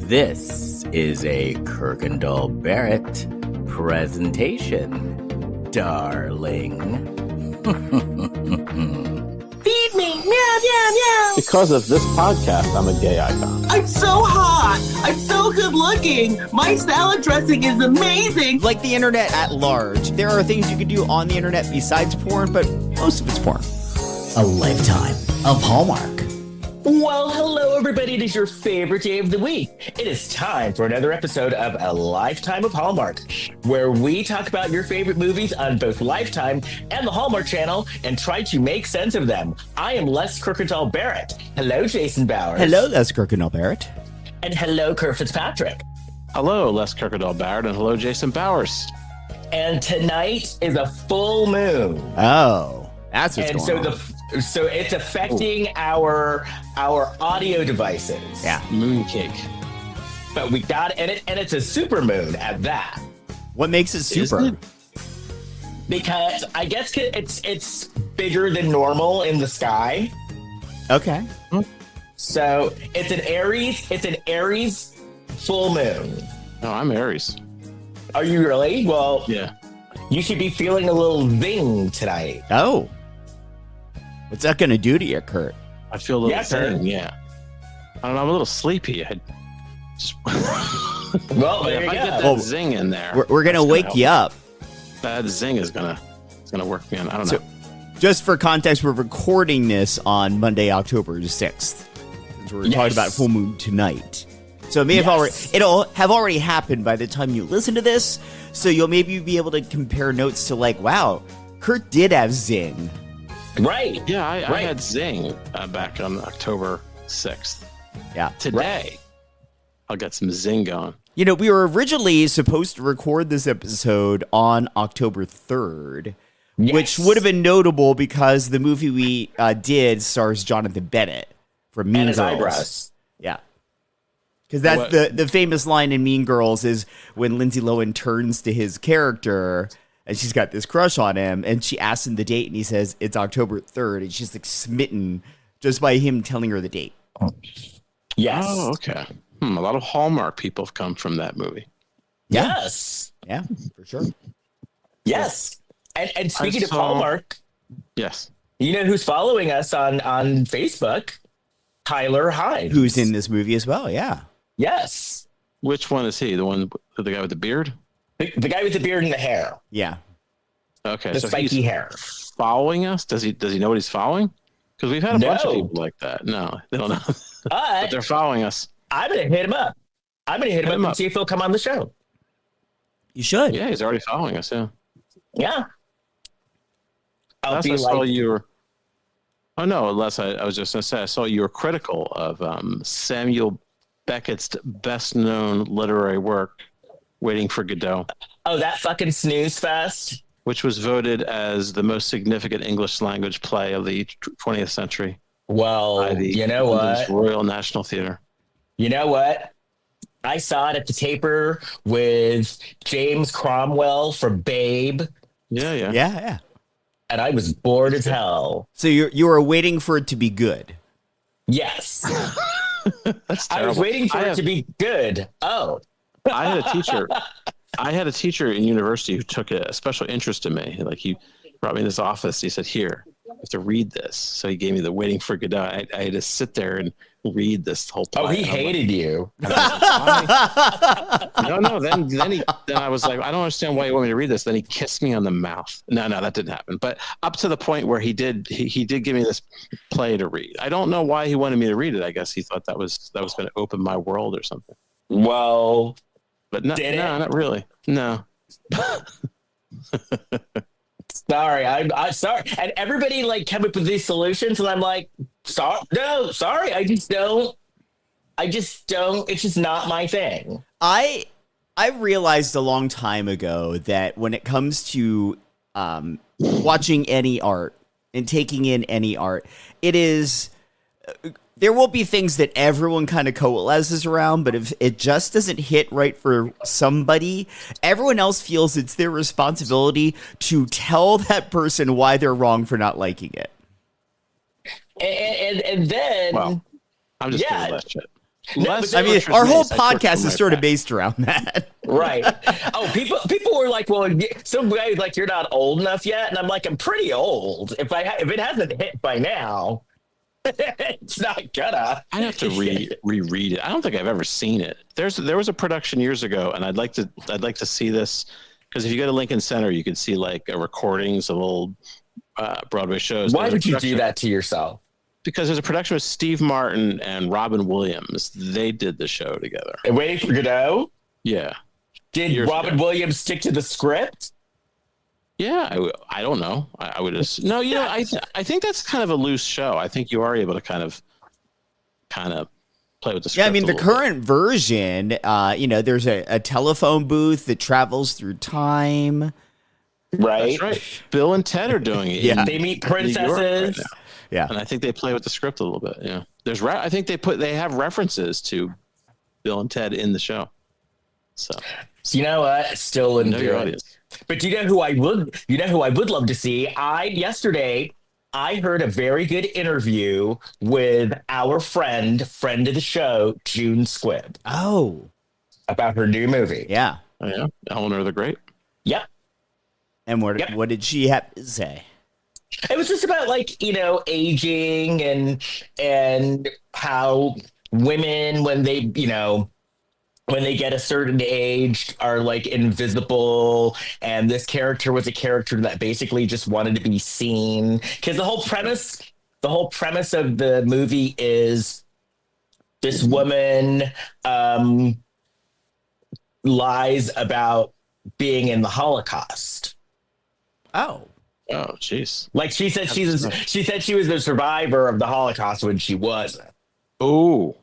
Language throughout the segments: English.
This is a Kirkendall Barrett presentation, darling. Feed me, meow, meow, meow. Because of this podcast, I'm a gay icon. I'm so hot. I'm so good looking. My salad dressing is amazing. Like the internet at large, there are things you can do on the internet besides porn, but most of it's porn. A lifetime of Hallmark. Well, hello, everybody. It is your favorite day of the week. It is time for another episode of A Lifetime of Hallmark, where we talk about your favorite movies on both Lifetime and the Hallmark Channel and try to make sense of them. I am Les Kirkendall Barrett. Hello, Jason Bowers. Hello, Les Kirkendall Barrett. And hello, Kurt Fitzpatrick. Hello, Les Kirkendall Barrett, and hello, Jason Bowers. And tonight is a full moon. Oh, that's what's and going on. So it's affecting our audio devices. Yeah. Mooncake. But we got and it's a super moon at that. What makes it super? Isn't it? Because I guess it's bigger than normal in the sky. Okay. So it's an Aries full moon. No, I'm Aries. Are you really? Well, Yeah. you should be feeling a little zing tonight. Oh. What's that going to do to you, Kurt? I feel a little Yes, sir. zing, yeah. I don't know, I'm a little sleepy. I just... Well, But there if you I get go. that zing in there, We're going to that's wake help. you up. That zing is gonna work me on. I don't So- know. Just for context, we're recording this on Monday, October 6th. Since we're Yes. talking about full moon tonight. So it may have it'll have already happened by the time you listen to this. So you'll maybe be able to compare notes to like, wow, Kurt did have zing. Right. Yeah, I Right. had zing back on October 6th. Yeah. Today, I'll get some zing going. You know, we were originally supposed to record this episode on October 3rd, which would have been notable because the movie we did stars Jonathan Bennett from Mean And his Girls. eyebrows. Yeah. Because that's the famous line in Mean Girls is when Lindsay Lohan turns to his character and she's got this crush on him and she asks him the date and he says it's October 3rd and she's like smitten just by him telling her the date. Yes. Oh, okay. A lot of Hallmark people have come from that movie. Yeah. Yes. Yeah, for sure. Yes. And speaking of saw- Hallmark, Yes. you know who's following us on Facebook? Tyler Hynes. Who's in this movie as well, yeah. Yes. Which one is he? The guy with the beard? The guy with the beard and the hair. Yeah. Okay, The so spiky he's hair. following us. Does he know what he's following? Because we've had a bunch of No. people like that. No, they don't know. But But they're following us. I'm going to hit him up. I'm going to hit him up and see if he'll come on the show. You should. Yeah, he's already following us. Yeah. Yeah. I'll Last be I saw like, you were. Oh no! Unless I was just going to say I saw you were critical of Samuel Beckett's best-known literary work, "Waiting for Godot," oh, that fucking snooze fest. which was voted as the most significant English language play of the 20th century Well, by the you know London's what? Royal National Theatre. You know what? I saw it at the taper with James Cromwell from Babe, Yeah, yeah. Yeah. and I was bored as hell. So you were waiting for it to be good. Yes. That's I terrible. was waiting for I it have- to be good. Oh. I had a teacher. I had a teacher in university who took a special interest in me. Like he brought me in his office. He said, "Here, you have to read this." So he gave me the Waiting for Godot. I had to sit there and read this whole play. Oh, he And I'm like, hated you. No. Then I was like, I don't understand why you want me to read this. Then he kissed me on the mouth. No, that didn't happen. But up to the point where he did give me this play to read. I don't know why he wanted me to read it. I guess he thought that was going to open my world or something. Well, But no, Did it? not really. No. sorry. I'm sorry. And everybody like came up with these solutions, and I'm like, sorry. No, sorry. I just don't. It's just not my thing. I realized a long time ago that when it comes to watching any art and taking in any art, it is there will be things that everyone kind of coalesces around, but if it just doesn't hit right for somebody, everyone else feels it's their responsibility to tell that person why they're wrong for not liking it. And then Well, I'm just Yeah. kidding, that shit. less. I mean, Richard our whole Mays, I took podcast from is my sort of past. based around that. Right. Oh, people were like, well, some guys like, you're not old enough yet. And I'm like, I'm pretty old. If it hasn't hit by now, it's not gonna. I have to reread it. I don't think I've ever seen it. There was a production years ago, and I'd like to see this, because if you go to Lincoln Center, you can see like recordings of old Broadway shows. Why There's a would you do production- that to yourself? Because there's a production with Steve Martin and Robin Williams. They did the show together. And waiting for Godot? Yeah. Did Years Robin ago. Williams stick to the script? Yeah, I don't know. I would just no. You know, I think that's kind of a loose show. I think you are able to kind of play with the script. Yeah, I mean, a the little bit. current version, there's a telephone booth that travels through time. Right. That's right. Bill and Ted are doing it. Yeah. They meet in New York right princesses. now. Yeah. And I think they play with the script a little bit. Yeah, I think they have references to Bill and Ted in the show. So You know what? Still know your enjoy it. audience. But you know who I would love to see? Yesterday I heard a very good interview with our friend of the show, June Squibb, Oh, about her new movie. Oh, yeah, Eleanor the Great. Yep. and what Yep. what did she have to say? It was just about aging and how women, when they get a certain age, are like invisible, and this character was a character that basically just wanted to be seen, because the whole premise of the movie is this woman lies about being in the Holocaust. Oh, Oh, jeez. Like she said she was a survivor of the Holocaust when she wasn't. Oh,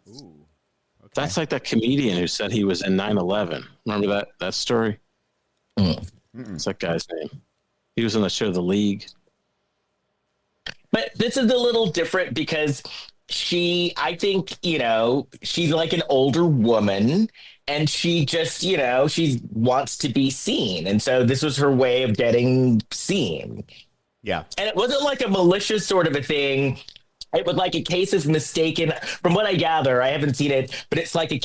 that's like that comedian who said he was in 9/11. Remember that story? What's that guy's name? He was on the show The League. But this is a little different because I think, she's like an older woman, and she just, she wants to be seen. And so this was her way of getting seen. yeah. And it wasn't like a malicious sort of a thing. It was like a case of mistaken, from what I gather, I haven't seen it, but it's like a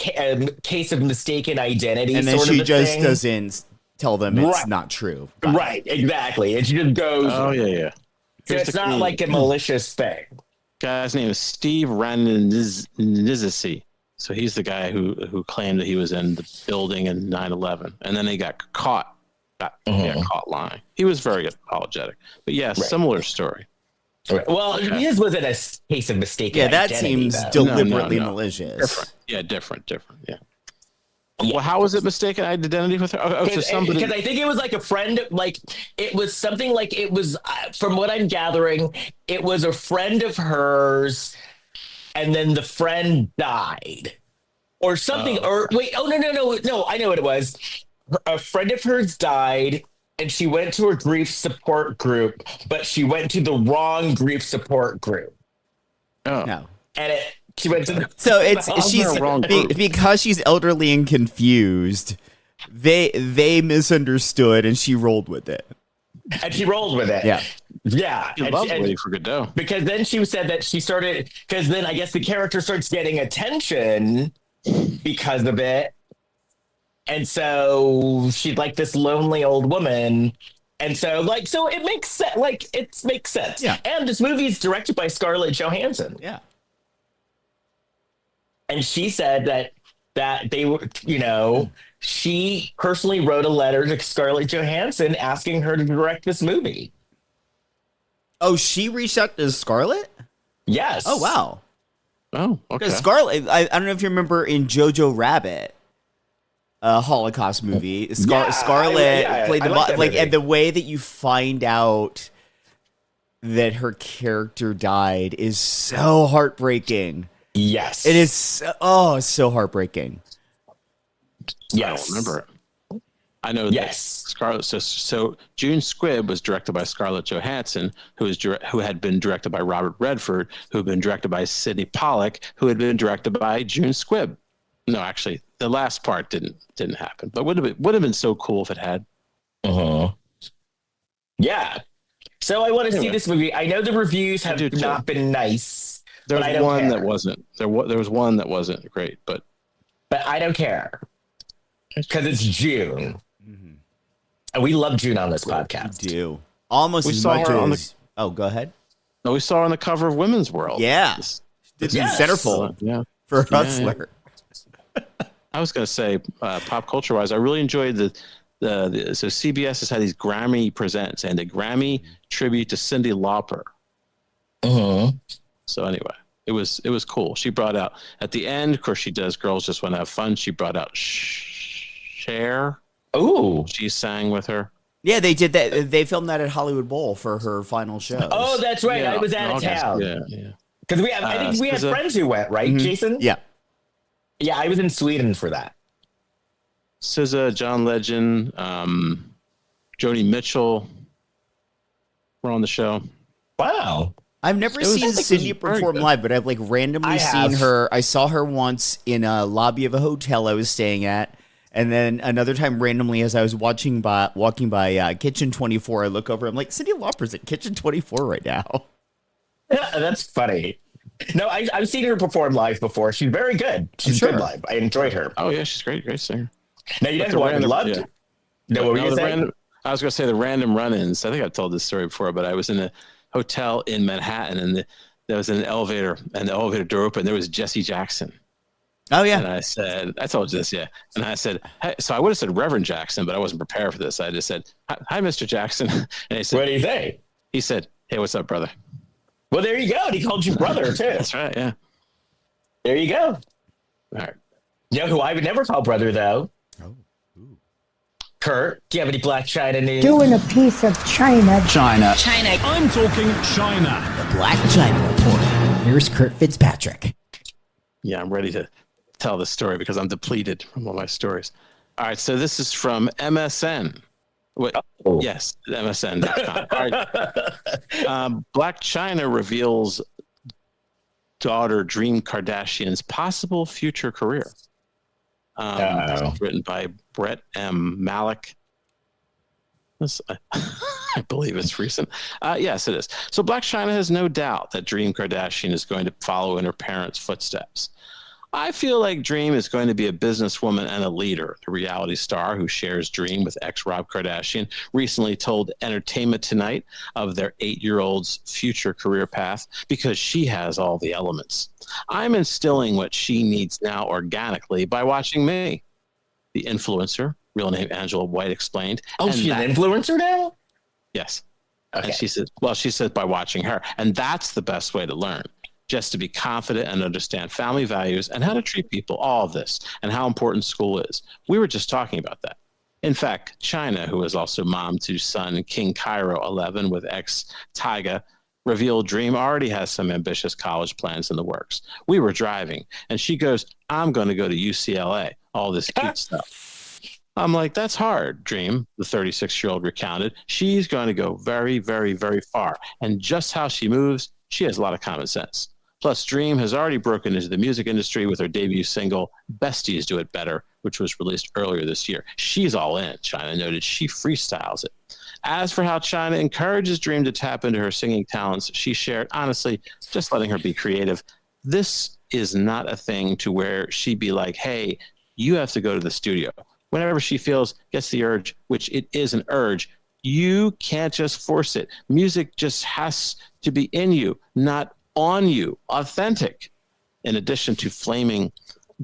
case of mistaken identity. And then sort she of a just thing. doesn't tell them it's Right. not true. Got it. Right, exactly. And she just goes. Oh, yeah. So Here's it's the not comedian. like a malicious thing. Guy's name is Steve Ranizisi. So he's the guy who claimed that he was in the building in 9/11, and then they got caught. Got caught lying. He was very apologetic, but yeah, similar story. Right. Well, his wasn't a case of mistaken. Yeah, that identity, seems though. deliberately No. malicious. Different. Yeah, different. Yeah. Well, how was it mistaken identity with her? Oh, so somebody. Because I think it was like a friend, like it was something like it was, from what I'm gathering, it was a friend of hers, and then the friend died, or something. Or wait, no, I know what it was. A friend of hers died, and she went to a grief support group, but she went to the wrong grief support group, Oh. No. and she went to the. So it's How's she's there a wrong group? because she's elderly and confused. They misunderstood and she rolled with it. And she rolled with it. Yeah. Yeah. He And loves she- waiting for Godot. because then she said that she started, because then I guess the character starts getting attention because of it. And so she's like this lonely old woman. And so it makes sense. Like, it makes sense. Yeah. And this movie is directed by Scarlett Johansson. Yeah. And she said that they were, she personally wrote a letter to Scarlett Johansson asking her to direct this movie. Oh, she reached out to Scarlett? Yes. Oh, wow. Oh, okay. Because Scarlett, I don't know if you remember in Jojo Rabbit, a Holocaust movie, Scarlett played I the like that movie. and the way that you find out that her character died is so heartbreaking. Yes. It is it's so heartbreaking. Yes. I don't remember it. I know Yes. that Scarlett. So June Squibb was directed by Scarlett Johansson, who had been directed by Robert Redford, who had been directed by Sidney Pollack, who had been directed by June Squibb. No, actually, the last part didn't happen, but would have been so cool if it had. Uh-huh. Yeah. So I want to see Anyway. this movie. I know the reviews have do too. not been nice, There's I don't one care. that wasn't. There was one that wasn't great, but I don't care because it's June, Mm-hmm. and we love June on this We podcast. do almost We as saw much her on as. Oh, go ahead. no, we saw her on the cover of Women's World. Yeah, did the Yes. centerfold Yeah. for Yeah, Hustler. I was going to say, pop culture wise, I really enjoyed the so CBS has had these Grammy Presents and a Grammy tribute to Cyndi Lauper. Mm-hmm. So anyway, it was cool. She brought out at the end, of course, she does. Girls Just Want to Have Fun. She brought out Cher. Ooh. She sang with her. Yeah, they did that. They filmed that at Hollywood Bowl for her final show. Oh, that's right. Yeah, I was out of August. town. Yeah. Because I think we had friends who went, right, Mhm. Jason? Yeah. Yeah, I was in Sweden for that. SZA, John Legend, Joni Mitchell were on the show. Wow. I've never It was- seen I think it was Cindy very perform good. live, but I've like randomly I seen have. her. I saw her once in a lobby of a hotel I was staying at, and then another time randomly as I was walking by Kitchen 24, I look over. I'm like, Cyndi Lauper's at Kitchen 24 right now. Yeah, that's funny. No, I've seen her perform live before. She's very good. She's sure. good live. I enjoyed her. Oh yeah, she's great singer. Now, you But guys the what we random- loved? yeah. No, what were you the saying? random, I was going to say the random run-ins. I think I've told this story before, but I was in a hotel in Manhattan, and there was an elevator, and the elevator door opened. There was Jesse Jackson, Oh yeah. and I told you this, yeah. And I said, hey, so I would have said Reverend Jackson, but I wasn't prepared for this. I just said, hi, Mr. Jackson, and What said, do you say? he said, hey, what's up, brother? Well, there you go. And he called you brother, too. That's right, yeah. There you go. All right. You know who I would never call brother, though? Oh. Kurt. Do you have any Blac Chyna news? Doing a piece of China. China. I'm talking China. The Blac Chyna Report. Here's Kurt Fitzpatrick. Yeah, I'm ready to tell the story because I'm depleted from all my stories. All right, so this is from MSN. Wait, Oh. yes, MSN.com. All right. Blac Chyna reveals daughter Dream Kardashian's possible future career. Written by Brett M. Malik. This, I believe it's recent. Yes, it is. So Blac Chyna has no doubt that Dream Kardashian is going to follow in her parents' footsteps. I feel like Dream is going to be a businesswoman and a leader. The reality star who shares Dream with ex-Rob Kardashian recently told Entertainment Tonight of their 8-year-old's future career path because she has all the elements. I'm instilling what she needs now organically by watching me. The influencer, real name Angela White, explained. Oh, And she's that- an influencer now? Yes. Okay. And she said by watching her. And that's the best way to learn. Just to be confident and understand family values and how to treat people, all of this, and how important school is. We were just talking about that. In fact, Chyna, who is also mom to son King Cairo 11 with ex Tyga, revealed Dream already has some ambitious college plans in the works. We were driving, and she goes, I'm going to go to UCLA, all this cute stuff. I'm like, that's hard, Dream, the 36-year-old recounted. She's going to go very, very, very far. And just how she moves, she has a lot of common sense. Plus, Dream has already broken into the music industry with her debut single, Besties Do It Better, which was released earlier this year. She's all in, Chyna noted. She freestyles it. As for how Chyna encourages Dream to tap into her singing talents, she shared, honestly, just letting her be creative. This is not a thing to where she'd be like, hey, you have to go to the studio. Whenever she gets the urge, which it is an urge, you can't just force it. Music just has to be in you, not on you, authentic. In addition to flaming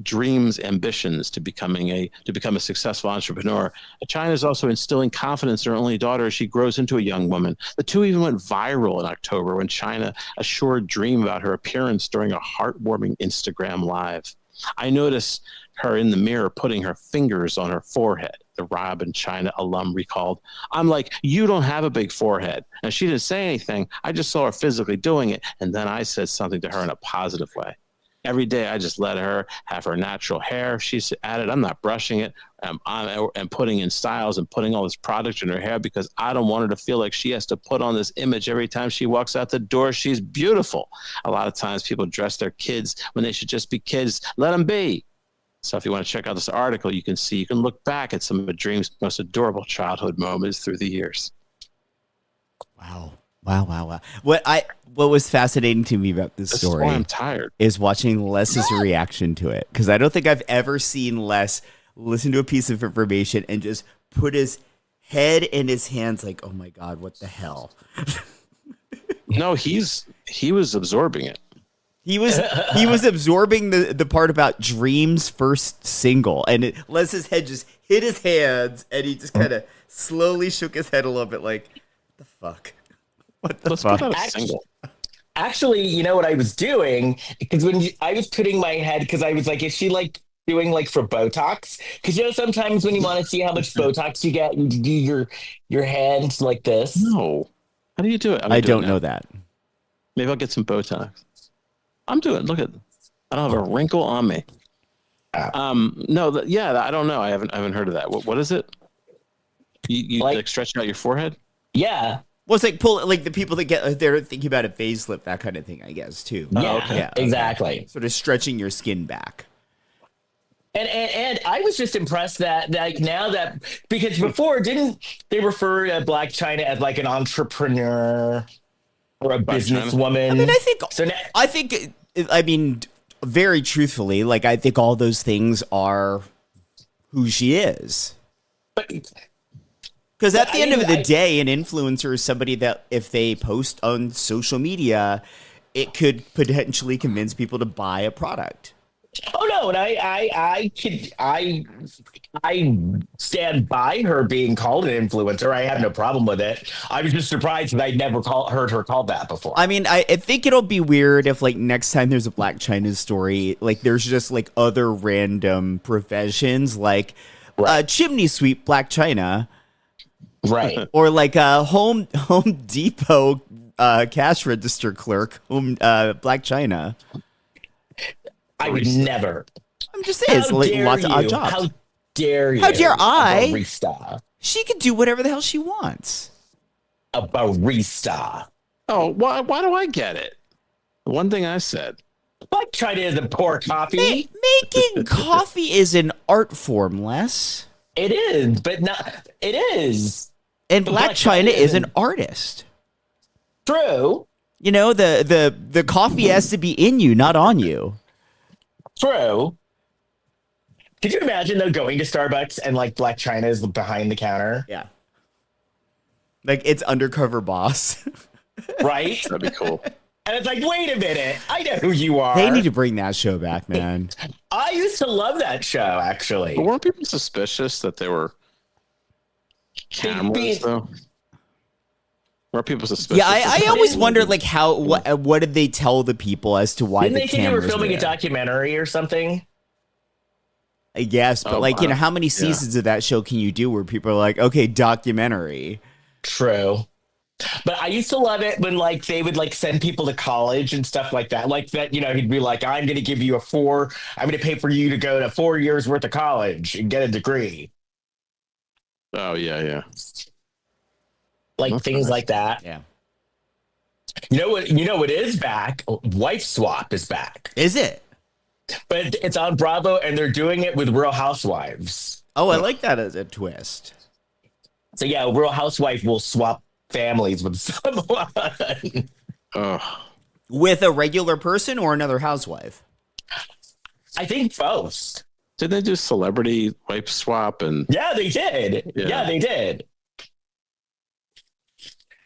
Dream's ambitions to become a successful entrepreneur, Chyna is also instilling confidence in her only daughter as she grows into a young woman. The two even went viral in October when Chyna assured Dream about her appearance during a heartwarming Instagram Live. I noticed her in the mirror putting her fingers on her forehead, the Rob and Chyna alum recalled. I'm like, you don't have a big forehead. And she didn't say anything. I just saw her physically doing it. And then I said something to her in a positive way. Every day, I just let her have her natural hair. She's added, I'm not brushing it. I'm putting in styles and putting all this product in her hair because I don't want her to feel like she has to put on this image every time she walks out the door. She's beautiful. A lot of times people dress their kids when they should just be kids. Let them be. So if you want to check out this article, you can look back at some of Dream's most adorable childhood moments through the years. Wow. Wow. What was fascinating to me about this This story is why I'm tired. is watching Les's reaction to it, because I don't think I've ever seen Les listen to a piece of information and just put his head in his hands like, oh my God, what the hell? No, he was absorbing it. He was absorbing the part about Dream's first single, and Les's head just hit his hands, and he just kind of slowly shook his head a little bit like, what the fuck? What the Let's fuck? put out a single. Actually, you know what I was doing? Because I was putting my head, because I was like, is she like doing like for Botox? Because you know, sometimes when you want to see how much Botox you get, you do your hand like this. No. How do you do it? I don't know that. Maybe I'll get some Botox. I'm doing. Look at. I don't have a wrinkle on me. No. I don't know. I haven't heard of that. What is it? You like stretching out your forehead? Yeah. Well, it's like the people that they're thinking about a facelift, that kind of thing, I guess, too. Yeah, okay. Exactly. Sort of stretching your skin back. And I was just impressed that like now that, because before didn't they refer to Blac Chyna as like an entrepreneur or a businesswoman? I mean, very truthfully, like I think all those things are who she is. Because at the end of the day, an influencer is somebody that if they post on social media, it could potentially convince people to buy a product. Oh no, and I stand by her being called an influencer. I have no problem with it. I was just surprised that I'd never heard her called that before. I mean, I think it'll be weird if like next time there's a Blac Chyna story, like there's just like other random professions like chimney sweep Blac Chyna. Right. Or like a Home Depot cash register clerk, Blac Chyna. I would never. I'm just saying, it's like lots of odd jobs. How dare you? How dare I? A barista. She can do whatever the hell she wants. A barista. Oh, why do I get it? The one thing I said. Blac Chyna isn't pour coffee. Making coffee is an art form, Les. It is, but not. It is. And Blac Chyna is an artist. True. You know, the coffee has to be in you, not on you. True. Could you imagine though going to Starbucks and like Blac Chyna is behind the counter? Yeah. Like it's undercover boss. Right? That'd be cool. And it's like, wait a minute, I know who you are. They need to bring that show back, man. I used to love that show, actually. But weren't people suspicious that they were cameras, though? Were people suspicious? Yeah, I always wondered, like, what did they tell the people as to why Didn't they think they were filming there? a documentary or something? I guess, but you know, how many seasons of that show can you do where people are like, okay, documentary? True. But I used to love it when like they would like send people to college and stuff like that. Like that, you know, he'd be like, I'm going to give you I'm going to pay for you to go to 4 years worth of college and get a degree. Oh, yeah. Like That's things nice. like that. Yeah. You know what is back? Wife Swap is back. Is it? But it's on Bravo and they're doing it with Real Housewives. Oh, I like that as a twist. So yeah, Real Housewife will swap families with someone. With a regular person or another housewife? I think both. Did they do celebrity wife swap? And Yeah, they did. Yeah. Yeah, they did.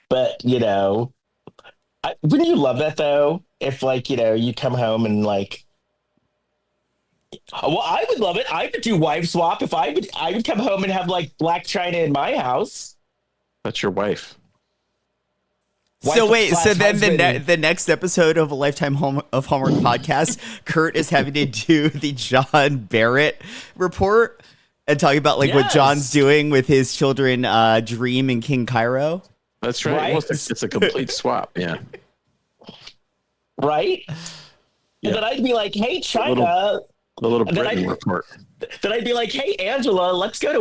But, you know, wouldn't you love that, though? If, like, you know, you come home and, like, well, I would love it. I would do wife swap if I would come home and have, like, Blac Chyna in my house. that's your wife. So wait, so then husband. the next episode of a Lifetime of Hallmark podcast, Kurt is having to do the John Barrett report and talking about like what Yes. John's doing with his children, Dream and King Cairo. That's right. Right? Well, it's a complete swap. Yeah. Right? Yeah. And then I'd be like, hey, Chyna. The little And then Britain report. Then I'd be like, hey, Angela, let's go to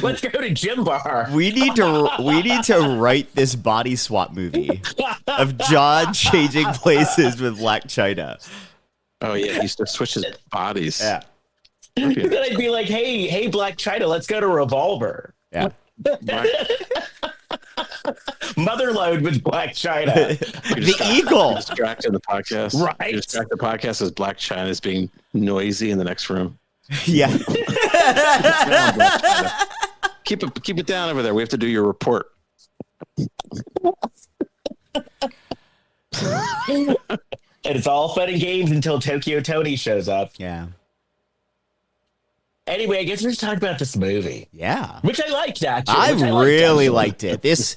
let's go to Gym Bar. We need to write this body swap movie of John changing places with Blac Chyna. Oh, yeah. He used to switch his bodies. Yeah. Then I'd be like, hey, Blac Chyna, let's go to Revolver. Yeah. Motherload with Blac Chyna. The eagle. Distracted the podcast. Right. You distract the podcast as Blac Chyna is being noisy in the next room. Yeah. Keep it down over there. We have to do your report. And it's all fun and games until Tokyo Tony shows up. Yeah. Anyway, I guess we're just talking about this movie. Yeah. Which I liked, actually. I Which really actually. liked it. This,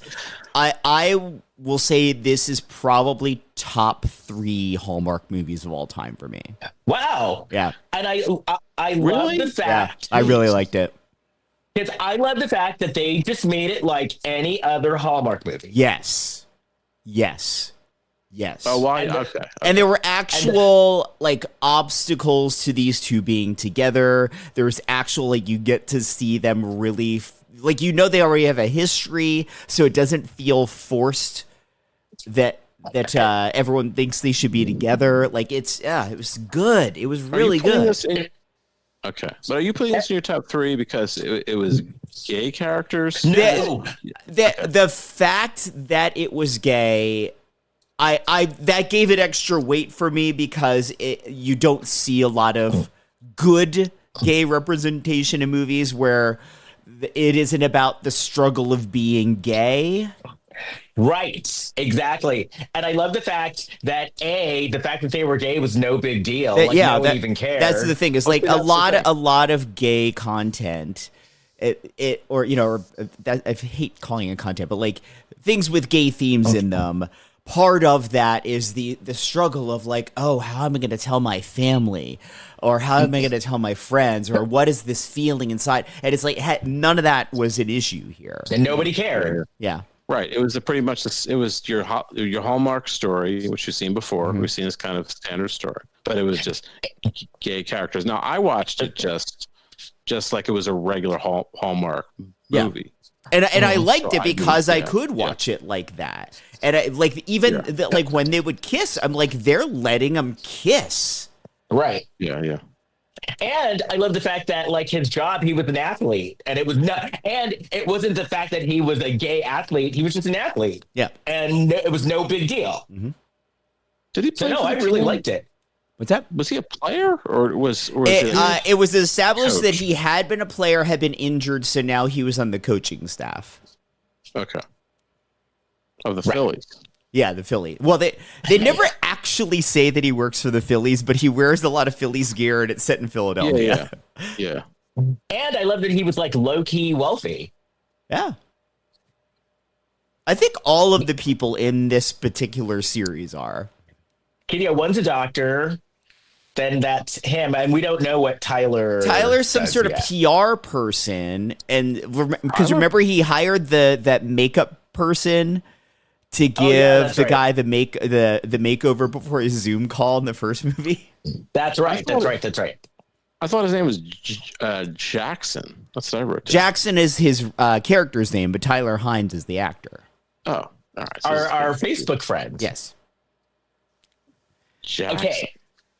I will say this is probably top 3 Hallmark movies of all time for me. Wow. Yeah. And I Really? love the fact. I really liked it. Because I love the fact that they just made it like any other Hallmark movie. Yes. Yes. Yes. Oh, why? And the- Okay. And there were actual like obstacles to these two being together. There's actual like you get to see them really like they already have a history, so it doesn't feel forced that everyone thinks they should be together. Like it was good. It was really good. Okay, but are you putting this in your top 3 because it was gay characters? No. The fact that it was gay, I that gave it extra weight for me because you don't see a lot of good gay representation in movies where it isn't about the struggle of being gay. Right, exactly. And I love the fact that the fact that they were gay was no big deal. That- Like, yeah, no one that- even cared. That's the thing. Is like That's a lot the thing. of gay content. I hate calling it content, but like things with gay themes in them. Part of that is the struggle of like, oh, how am I going to tell my family, or how am I going to tell my friends, or what is this feeling inside? And it's like none of that was an issue here. And nobody cared. Yeah. Right. It was pretty much this. It was your Hallmark story, which you've seen before. We've seen this kind of standard story, but it was just gay characters. Now I watched it just like it was a regular Hallmark movie. And I liked So it because I yeah, could watch it like that. And I, like even like when they would kiss, I'm like they're letting them kiss. Right. Yeah. And I love the fact that like his job, he was an athlete, and it was not, and it wasn't the fact that he was a gay athlete. He was just an athlete. Yeah. And it was no big deal. Did he So play? no, for I the really team? liked it. What's that? Was he a player or was It was established that Coach. he had been a player, had been injured, so now he was on the coaching staff. okay of the Right. Phillies? Yeah, the Philly. Well, they never actually say that he works for the Phillies, but he wears a lot of Phillies gear, and it's set in Philadelphia. Yeah. And I love that he was like low key wealthy. Yeah. I think all of the people in this particular series are. One's a doctor. Then that's him, and we don't know what Tyler's some does sort of yet. PR person, and because remember he hired that makeup person to give that's the right. guy the makeover before his Zoom call in the first movie. That's right. That's right. I thought his name was Jackson. That's what I wrote down. Jackson is his character's name, but Tyler Hynes is the actor. Oh, all right. So Our Facebook friend. Yes. Jackson. Okay.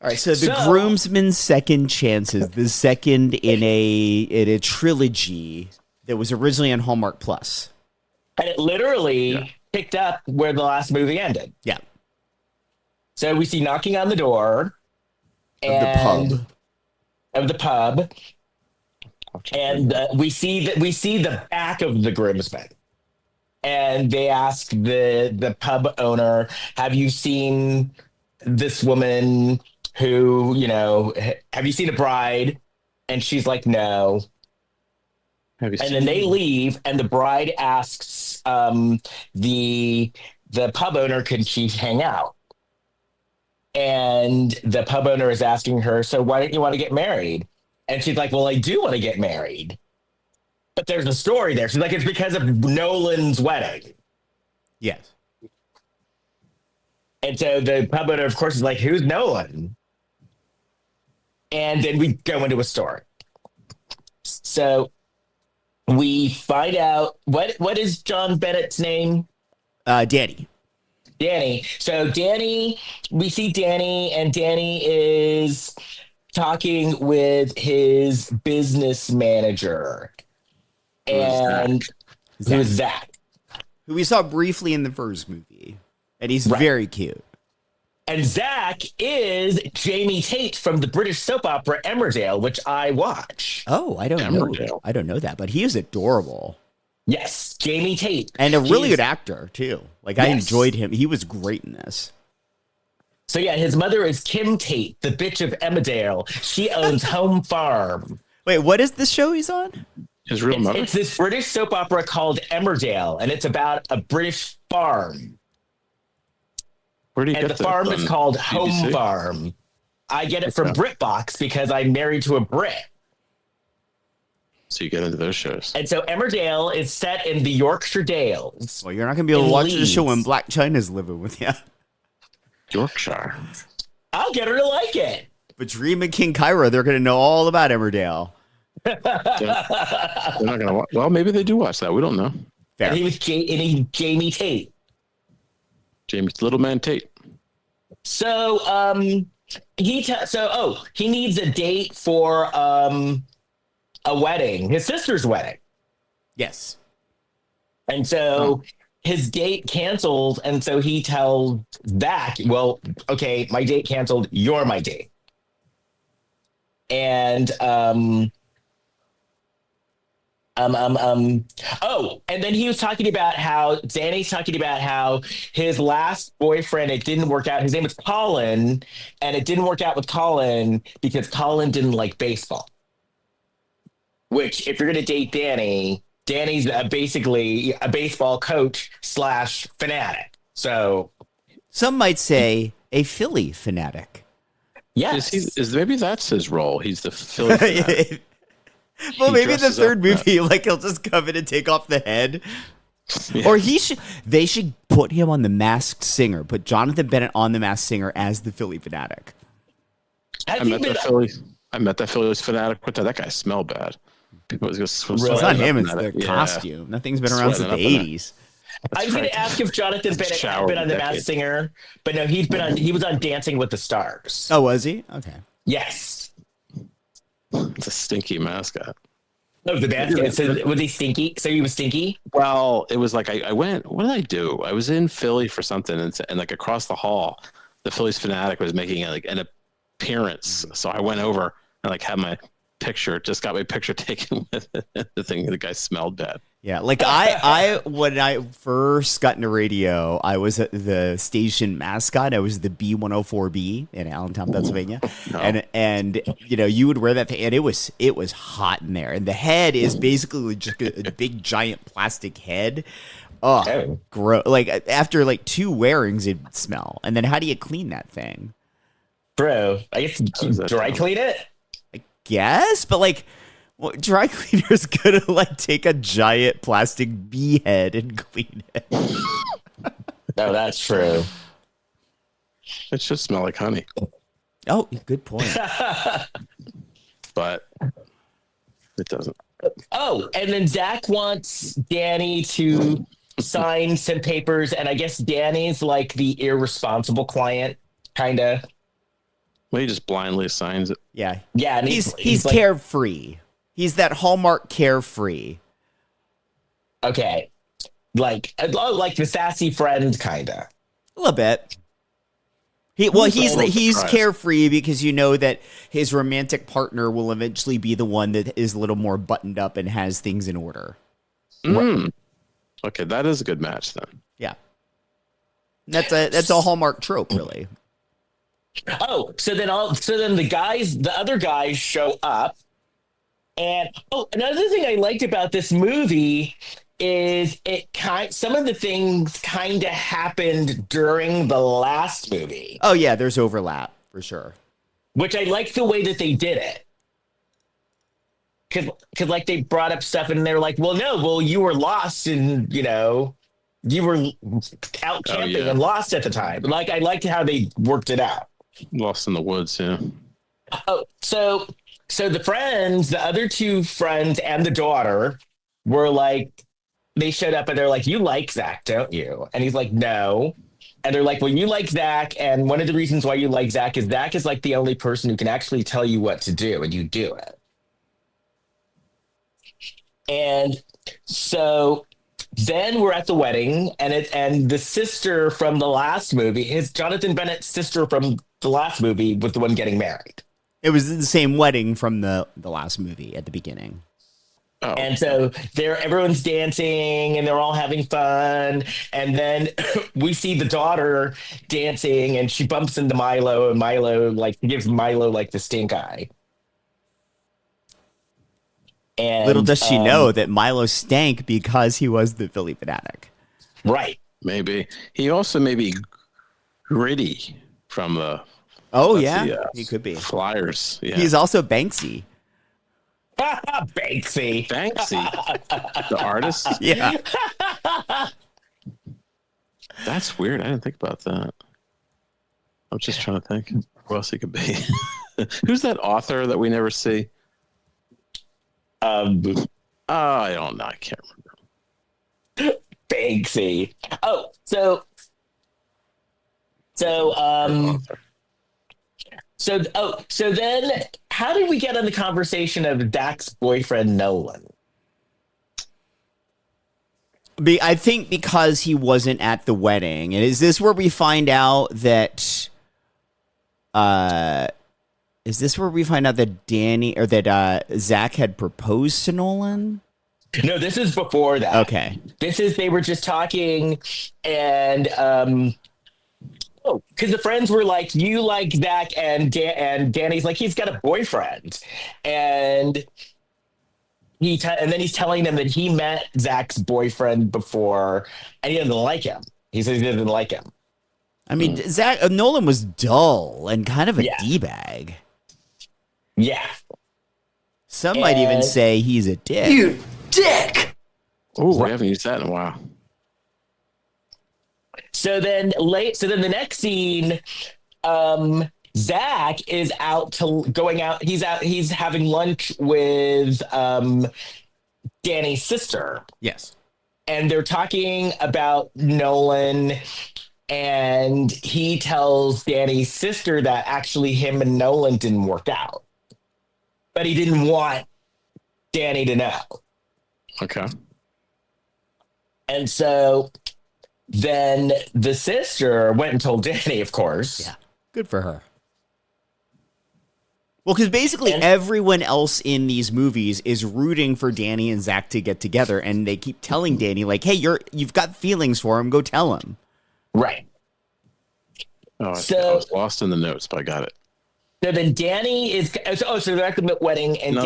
All right. So the So- Groomsmen's Second Chances, the second in a trilogy that was originally on Hallmark Plus. And it literally picked up where the last movie ended. Yeah. So we see knocking on the door Of the pub. and we see the back of the groomsmen, and they ask the pub owner, "Have you seen this woman who have you seen a bride?" And she's like, "No." Have you And seen then they leave, and the bride asks the pub owner, "Can she hang out?" And the pub owner is asking her, "So why don't you want to get married?" And she's like, "Well, I do want to get married, but there's a story there." She's like, "It's because of Nolan's wedding." Yes. And so the pub owner, of course, is like, "Who's Nolan?" And then we go into a story. So we find out what is John Bennett's name? Danny. Danny. So we see Danny, and Danny is talking with his business manager. And who's Zach? who we saw briefly in the first movie, and he's very cute. And Zach is Jamie Tate from the British soap opera Emmerdale, which I watch. Oh, I don't know that, but he is adorable. Yes, Jamie Tate. And a really good actor, too. Like, I enjoyed him. He was great in this. So, yeah, his mother is Kim Tate, the bitch of Emmerdale. She owns Home Farm. Wait, what is the show he's on? His real mother? It's this British soap opera called Emmerdale, and it's about a British farm. Where do you get the farm is called Home Farm. I get it from BritBox because I'm married to a Brit. So you get into those shows. And so Emmerdale is set in the Yorkshire Dales. Well, you're not going to be able to watch the show when Blac Chyna's living with you. Yorkshire. I'll get her to like it. But Dream and King Kyra, they're going to know all about Emmerdale. They're not going to watch. Well, maybe they do watch that. We don't know. Fair. And he was Jamie Tate. James Little Man Tate. So he needs a date for a wedding, his sister's wedding. Yes. And so his date canceled, and so he tells Zach, well, okay, my date canceled, you're my date. And and then he was talking about how Danny's talking about how his last boyfriend, it didn't work out. His name was Colin, and it didn't work out with Colin because Colin didn't like baseball. Which, if you're going to date Danny, Danny's basically a baseball coach / fanatic. So some might say a Phillie fanatic. Yes. Is maybe that's his role. He's the Phillie fanatic. Well, maybe in the third movie, like he'll just come in and take off the head. Yeah. Or they should put him on The Masked Singer. Put Jonathan Bennett on The Masked Singer as the Phillie fanatic. I met that Phillie's fanatic. What that guy smelled bad. People was it's not him, it's the costume. That thing's been around since the 80s. I was going to ask if Jonathan Bennett had been on The Masked Singer, but no, he was on Dancing with the Stars. Oh, was he? Okay. Yes. It's a stinky mascot. No, the mascot. So was he stinky? So he was stinky? Well, it was like I went. What did I do? I was in Philly for something, and like across the hall, the Phillies fanatic was making an appearance. So I went over and like had my picture. Just got my picture taken with the thing. The guy smelled bad. Yeah, like I when I first got into radio, I was the station mascot. I was the B104B in Allentown, Pennsylvania, and you would wear that thing, and it was hot in there. And the head is basically just a big giant plastic head. Oh, gross! Like after like 2 wearings, it'd smell. And then how do you clean that thing, bro? I guess dry clean it. I guess, but like. Well, dry cleaner's gonna like take a giant plastic bee head and clean it. No, that's true. It should smell like honey. Oh, good point. But it doesn't. Oh, and then Zach wants Danny to sign some papers, and I guess Danny's like the irresponsible client, kind of. Well, he just blindly signs it. Yeah. Yeah, and he's carefree. He's that Hallmark carefree. Okay. Like the sassy friend, kind of. A little bit. He's carefree because you know that his romantic partner will eventually be the one that is a little more buttoned up and has things in order. Okay, that is a good match then. Yeah. That's a Hallmark trope, really. Oh, so then the other guys show up. And another thing I liked about this movie is some of the things kind of happened during the last movie. Oh yeah, there's overlap for sure. Which I like the way that they did it. Cause like they brought up stuff and they're like, well, you were lost and you were out camping and lost at the time. Like I liked how they worked it out. Lost in the woods, yeah. Oh, so the other 2 friends and the daughter were like, they showed up and they're like, you like Zach, don't you? And he's like, no. And they're like, well, you like Zach. And one of the reasons why you like Zach is like the only person who can actually tell you what to do, and you do it. And so then we're at the wedding, and the sister from the last movie, his Jonathan Bennett's sister from the last movie, was the one getting married. It was the same wedding from the last movie at the beginning. Oh, And so everyone's dancing and they're all having fun. And then we see the daughter dancing and she bumps into Milo, and Milo gives Milo the stink eye. And little does she know that Milo stank because he was the Phillie Phanatic. Right. maybe he also may be Gritty from the. Oh yeah, he could be Flyers. Yeah. He's also Banksy. Banksy. The artist. Yeah. That's weird. I didn't think about that. I'm just trying to think who else he could be. Who's that author that we never see? I don't know. I can't remember. Banksy. Oh, so then how did we get on the conversation of Dak's boyfriend Nolan? I think because he wasn't at the wedding. And is this where we find out that Danny or that Zach had proposed to Nolan? No, this is before that. Okay. They were just talking, and because the friends were like, you like Zach, and Danny's like, he's got a boyfriend, and then he's telling them that he met Zach's boyfriend before, and he doesn't like him. He says he doesn't like him. I mean, Nolan was dull and kind of a D-bag. Yeah. Some might even say he's a dick. You dick! Oh, we haven't used that in a while. So then the next scene, Zach is going out. He's having lunch with Danny's sister. Yes. And they're talking about Nolan, and he tells Danny's sister that actually him and Nolan didn't work out. But he didn't want Danny to know. Okay. And so then the sister went and told Danny, of course. Yeah. Good for her. Well, because basically everyone else in these movies is rooting for Danny and Zach to get together, and they keep telling Danny, like, hey, you've got feelings for him, go tell him. Right. Oh, I was lost in the notes, but I got it. So then Danny is so they're at the wedding, and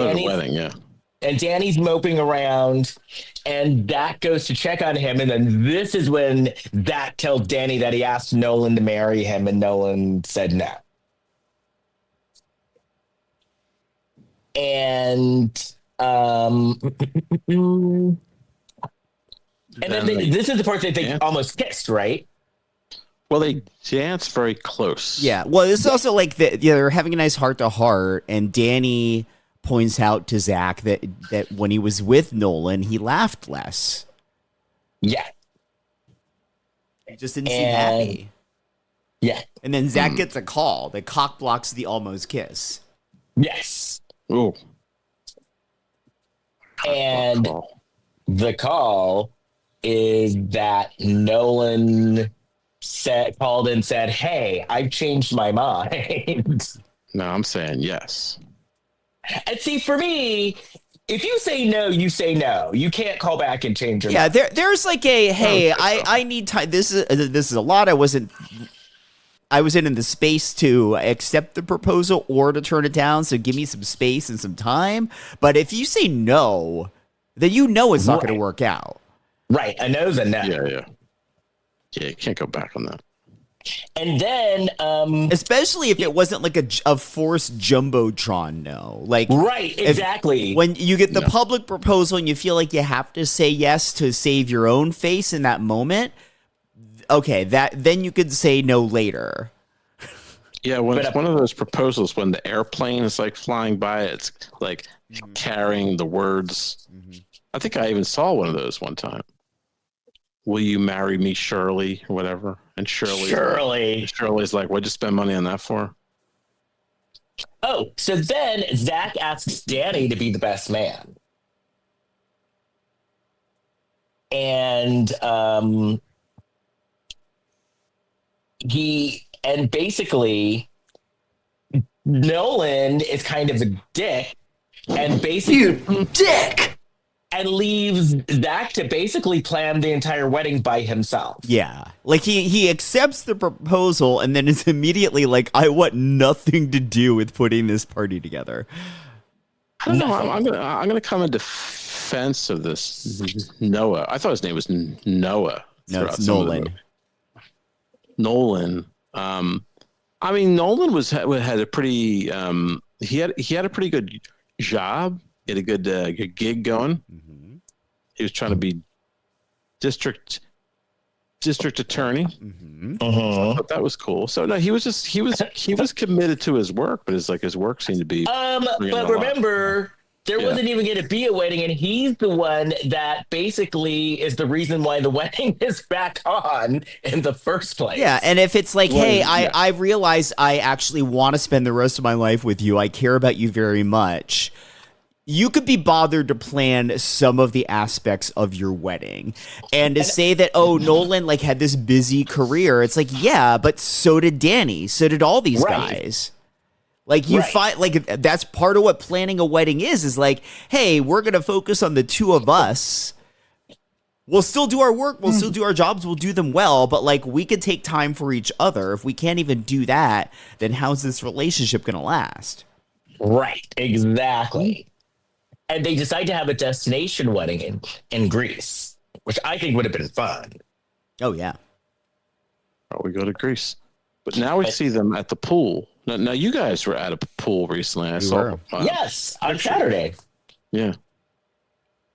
and Danny's moping around, and Zach goes to check on him, and then this is when Zach tells Danny that he asked Nolan to marry him, and Nolan said no. And and then this is the part that they almost kissed, right? Well, they danced very close. Yeah. Well, this is also like they're having a nice heart-to-heart, and Danny points out to Zach that when he was with Nolan, he laughed less. Yeah. He just didn't seem happy. Yeah. And then Zach gets a call that cock blocks the almost kiss. Yes. Ooh. And the call is that Nolan called and said, hey, I've changed my mind. No, I'm saying yes. And see, for me, if you say no, you say no. You can't call back and change your mind. There's like I need time. This is a lot. I wasn't in the space to accept the proposal or to turn it down, so give me some space and some time. But if you say no, then you know it's not going to work out. Right. A no's a no. Yeah, you can't go back on that. And then especially if it wasn't like a forced jumbotron no. Like right, exactly. When you get the public proposal and you feel like you have to say yes to save your own face in that moment, okay, then you could say no later. Yeah, when it's one of those proposals when the airplane is like flying by, it's like carrying the words. Mm-hmm. I think I even saw one of those one time. Will you marry me, Shirley, or whatever? And Shirley's like, what'd you spend money on that for? Oh, so then Zach asks Danny to be the best man. and basically Nolan is kind of a dick, and basically Dick! and leaves Zach to basically plan the entire wedding by himself. Yeah. Like he accepts the proposal and then is immediately like, I want nothing to do with putting this party together. I don't know. I'm gonna come in defense of this Noah. I thought his name was Noah. No, it's Nolan. Nolan. I mean, Nolan had a pretty. He had a pretty good job. He had a good gig going. Mm-hmm. He was trying to be district attorney. Mm-hmm. I thought that was cool. So no, he was committed to his work, but his work seemed to be. But remember, there wasn't even going to be a wedding, and he's the one that basically is the reason why the wedding is back on in the first place. Yeah, and if it's like, hey, I realize I actually want to spend the rest of my life with you. I care about you very much. You could be bothered to plan some of the aspects of your wedding, and to say that, oh, Nolan like had this busy career. It's like, yeah, but so did Danny. So did all these guys. Like you find like that's part of what planning a wedding is like, hey, we're going to focus on the two of us. We'll still do our work. We'll still do our jobs. We'll do them well. But like we could take time for each other. If we can't even do that, then how's this relationship going to last? Right. Exactly. And they decide to have a destination wedding in Greece, which I think would have been fun. Oh, yeah. Oh, we go to Greece. But now we see them at the pool. Now you guys were at a pool recently. I saw. Yes, on Saturday. Yeah.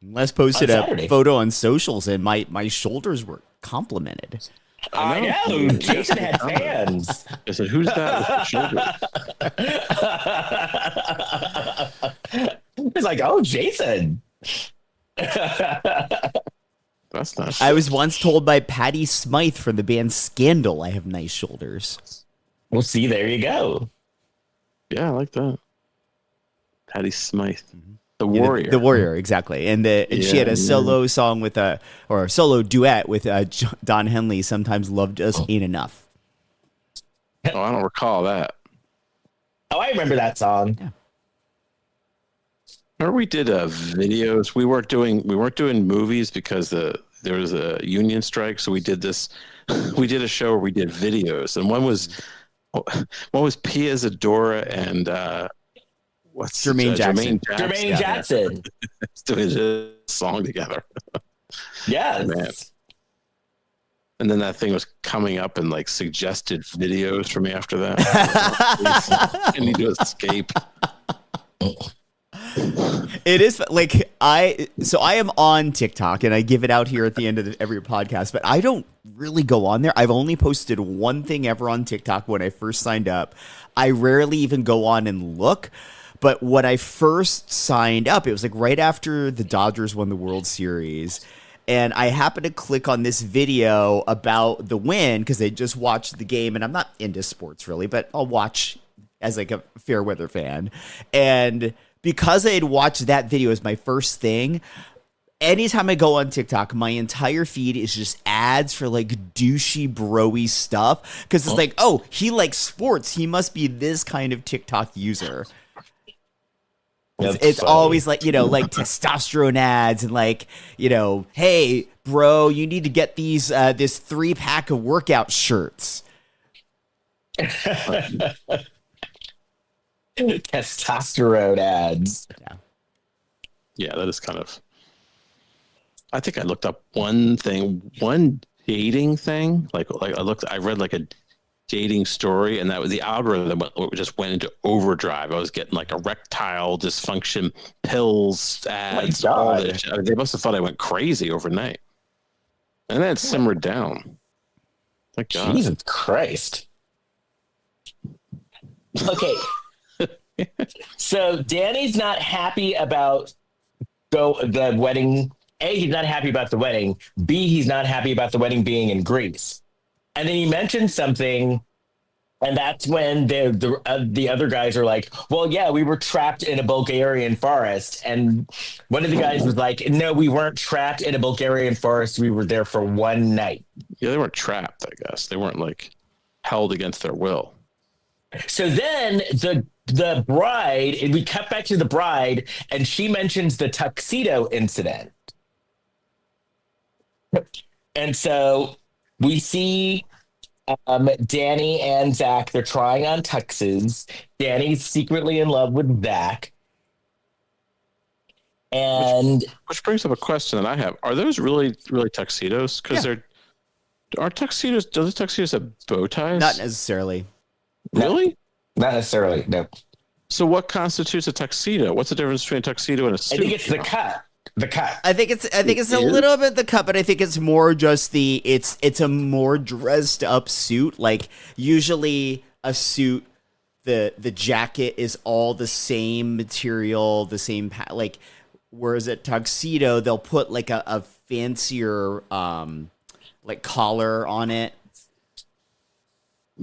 Les posted a photo on socials, and my shoulders were complimented. I know. Jason had fans. I said, "Who's that with the shoulders?" It's like, oh, Jason. That's not. I was once told by Patty Smythe from the band Scandal I have nice shoulders. Well, see, there you go. Yeah, I like that. Patty Smythe, the warrior. The warrior, exactly. And she had a solo song or a solo duet with Don Henley. Sometimes love just ain't enough. Oh, I don't recall that. Oh, I remember that song. Yeah. Remember we did videos. We weren't doing movies because there was a union strike. So we did this. We did a show where we did videos, and one was Pia Zadora and what's Jermaine Jackson. Jermaine Jackson. Doing a song together. Yes. Man. And then that thing was coming up and like suggested videos for me after that. I need to escape. It is like I am on TikTok and I give it out here at the end of every podcast, but I don't really go on there. I've only posted one thing ever on TikTok when I first signed up. I rarely even go on and look. But when I first signed up, it was like right after the Dodgers won the World Series. And I happened to click on this video about the win because I just watched the game. And I'm not into sports really, but I'll watch as like a fair weather fan. And because I had watched that video as my first thing, anytime I go on TikTok, my entire feed is just ads for like douchey, bro-y stuff. Because it's like, oh, he likes sports. He must be this kind of TikTok user. It's always like, like testosterone ads and like, hey, bro, you need to get these this 3-pack of workout shirts. Testosterone ads. Yeah, that is kind of. I think I looked up one dating thing. I read like a dating story, and that was the algorithm just went into overdrive. I was getting like erectile dysfunction pills ads. All this. They must have thought I went crazy overnight, and then it simmered down. Thank God. Jesus Christ. Okay. So Danny's not happy about the wedding. A, he's not happy about the wedding. B, he's not happy about the wedding being in Greece. And then he mentioned something And that's when the other guys are like, well, yeah, we were trapped in a Bulgarian forest. And one of the guys was like, no, we weren't trapped in a Bulgarian forest. We were there for one night. Yeah, they weren't trapped, I guess. They weren't like held against their will. So then the bride, and we cut back to the bride, and she mentions the tuxedo incident. And so we see Danny and Zach, they're trying on tuxes. Danny's secretly in love with Zach. And which brings up a question that I have. Are those really tuxedos? Because do the tuxedos have bow ties? Not necessarily. Really? Not necessarily, no. So what constitutes a tuxedo? What's the difference between a tuxedo and a suit? I think it's the cut. The cut. I think it's a little bit the cut, but I think it's more just it's a more dressed up suit. Like usually a suit, the jacket is all the same material, the same like. Whereas a tuxedo, they'll put like a fancier like collar on it.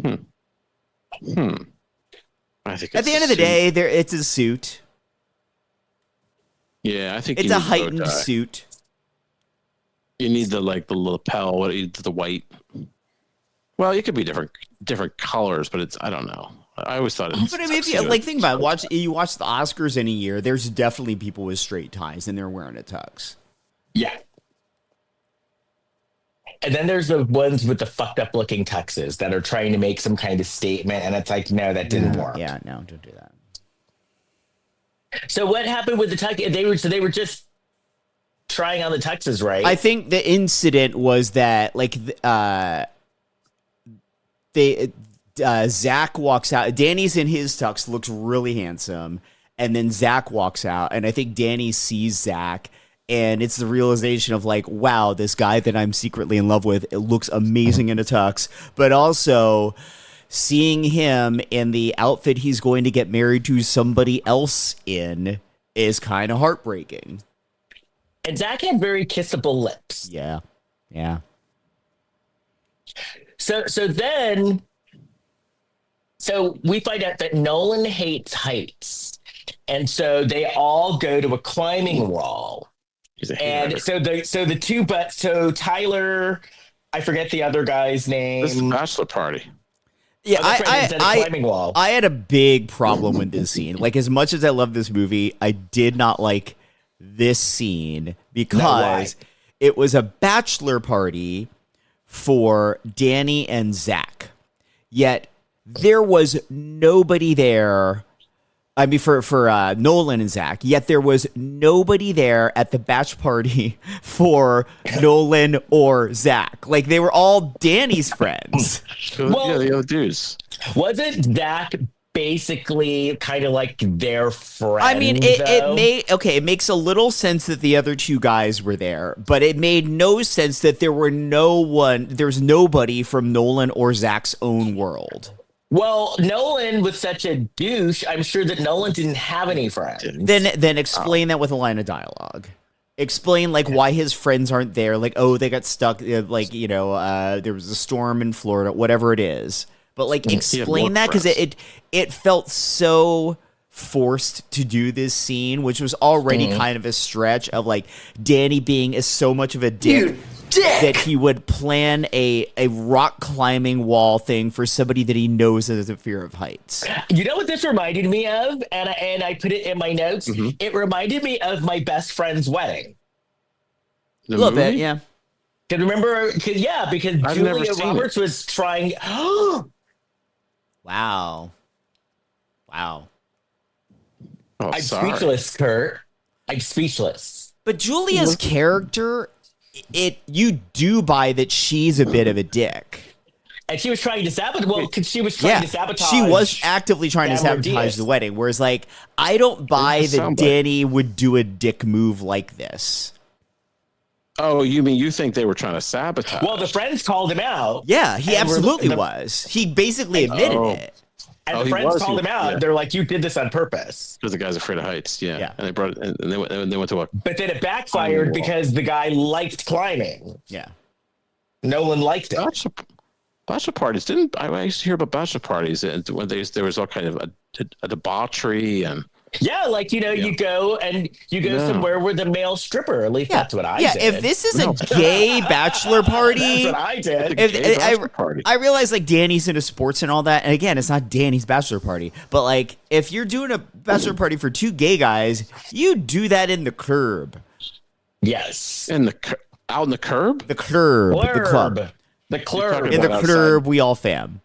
I think at the end of the day, it's a suit. Yeah, I think it's a heightened suit. You need the lapel, the white. Well, it could be different colors, but I don't know. I always thought it's. But I mean, if you think about it, you watch the Oscars in a year. There's definitely people with straight ties, and they're wearing a tux. Yeah. And then there's the ones with the fucked up looking tuxes that are trying to make some kind of statement, and it's like, no, that didn't work. Yeah, no, don't do that. So what happened with the tux? They were just trying on the tuxes, right? I think the incident was that Zach walks out. Danny's in his tux, looks really handsome, and then Zach walks out, and I think Danny sees Zach, and it's the realization of like, wow, this guy that I'm secretly in love with, it looks amazing in a tux, but also seeing him in the outfit he's going to get married to somebody else in is kind of heartbreaking. And Zach had very kissable lips. Yeah. So we find out that Nolan hates heights, and so they all go to a climbing wall. And so Tyler, I forget the other guy's name. This is a bachelor party. Yeah, climbing wall. I had a big problem with this scene. Like, as much as I love this movie, I did not like this scene because it was a bachelor party for Danny and Zach. Yet there was nobody there. I mean, for Nolan and Zach, yet there was nobody there at the batch party for Nolan or Zach. Like, they were all Danny's friends. Yeah, the other dudes. Wasn't Zach basically kind of like their friend? I mean, it makes a little sense that the other two guys were there, but it made no sense that there's nobody from Nolan or Zach's own world. Well, Nolan was such a douche. I'm sure that Nolan didn't have any friends. Then explain that with a line of dialogue. Explain like why his friends aren't there. Like, oh, they got stuck. There was a storm in Florida. Whatever it is, but like explain that because it felt so forced to do this scene, which was already kind of a stretch of like Danny being so much of a dick. That he would plan a rock climbing wall thing for somebody that he knows has a fear of heights. You know what this reminded me of? And I put it in my notes. Mm-hmm. It reminded me of My Best Friend's Wedding. A little bit, yeah. Because Julia Roberts was trying. Wow. Oh, I'm speechless, Kurt. I'm speechless. But Julia's character, you do buy that she's a bit of a dick. And she was trying to sabotage. Well, because she was trying to sabotage. She was actively trying to sabotage the wedding. Whereas, like, I don't buy that Danny would do a dick move like this. Oh, you mean you think they were trying to sabotage? Well, the friends called him out. Yeah, he absolutely was. He basically admitted it. And the friends called him out. Yeah. They're like, "You did this on purpose." Because the guy's afraid of heights. Yeah. And they brought it, and they went to a. But then it backfired because the guy liked climbing. Yeah. Nolan liked it. Bachelor parties didn't. I used to hear about bachelor parties, and when there was all kind of a debauchery and. Yeah, like, you go somewhere with a male stripper. At least that's what I did. If this is a gay bachelor party, that's what I did. I realize like Danny's into sports and all that, and again, it's not Danny's bachelor party, but like if you're doing a bachelor party for two gay guys, you do that in the club. Yes, out in the curb, the club, the club, in the club. We all fam.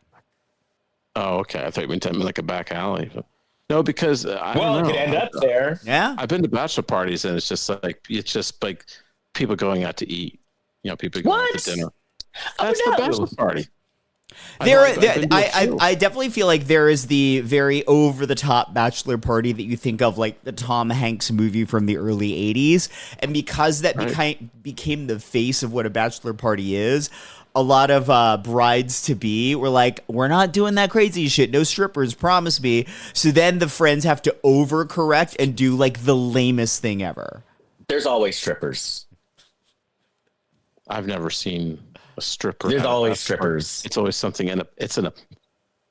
Oh, okay. I thought you meant like a back alley. No, because I don't know. It could end up there. Yeah, I've been to bachelor parties, and it's just like people going out to eat. People going out to dinner. That's the bachelor party. I definitely feel like there is the very over the top bachelor party that you think of, like the Tom Hanks movie from the early 80s, and because that became the face of what a bachelor party is. A lot of brides to be were like, we're not doing that crazy shit. No strippers, promise me. So then the friends have to overcorrect and do like the lamest thing ever. There's always strippers. I've never seen a stripper. There's always strippers. It's always something it's in a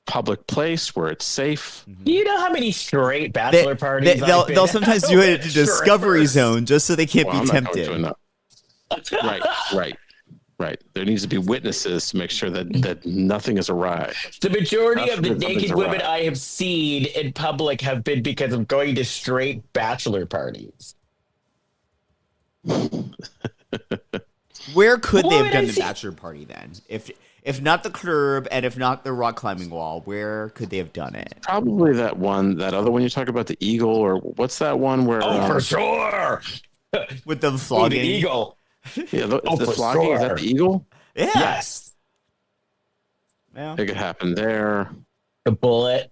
public place where it's safe. Do you know how many straight bachelor parties they'll sometimes do it at a Discovery Zone just so they can't be tempted. Right. There needs to be witnesses to make sure that nothing is awry. The majority of the naked women I have seen in public have been because of going to straight bachelor parties. Where could they have done the bachelor party then? If not the club and if not the rock climbing wall, where could they have done it? Probably that other one you talk about, the eagle, or what's that one where? Oh, for sure. With the flogging. The eagle. Yeah, the flogging, sure. Is that the eagle? Yeah. Yes. Yeah. It could happen there. The bullet.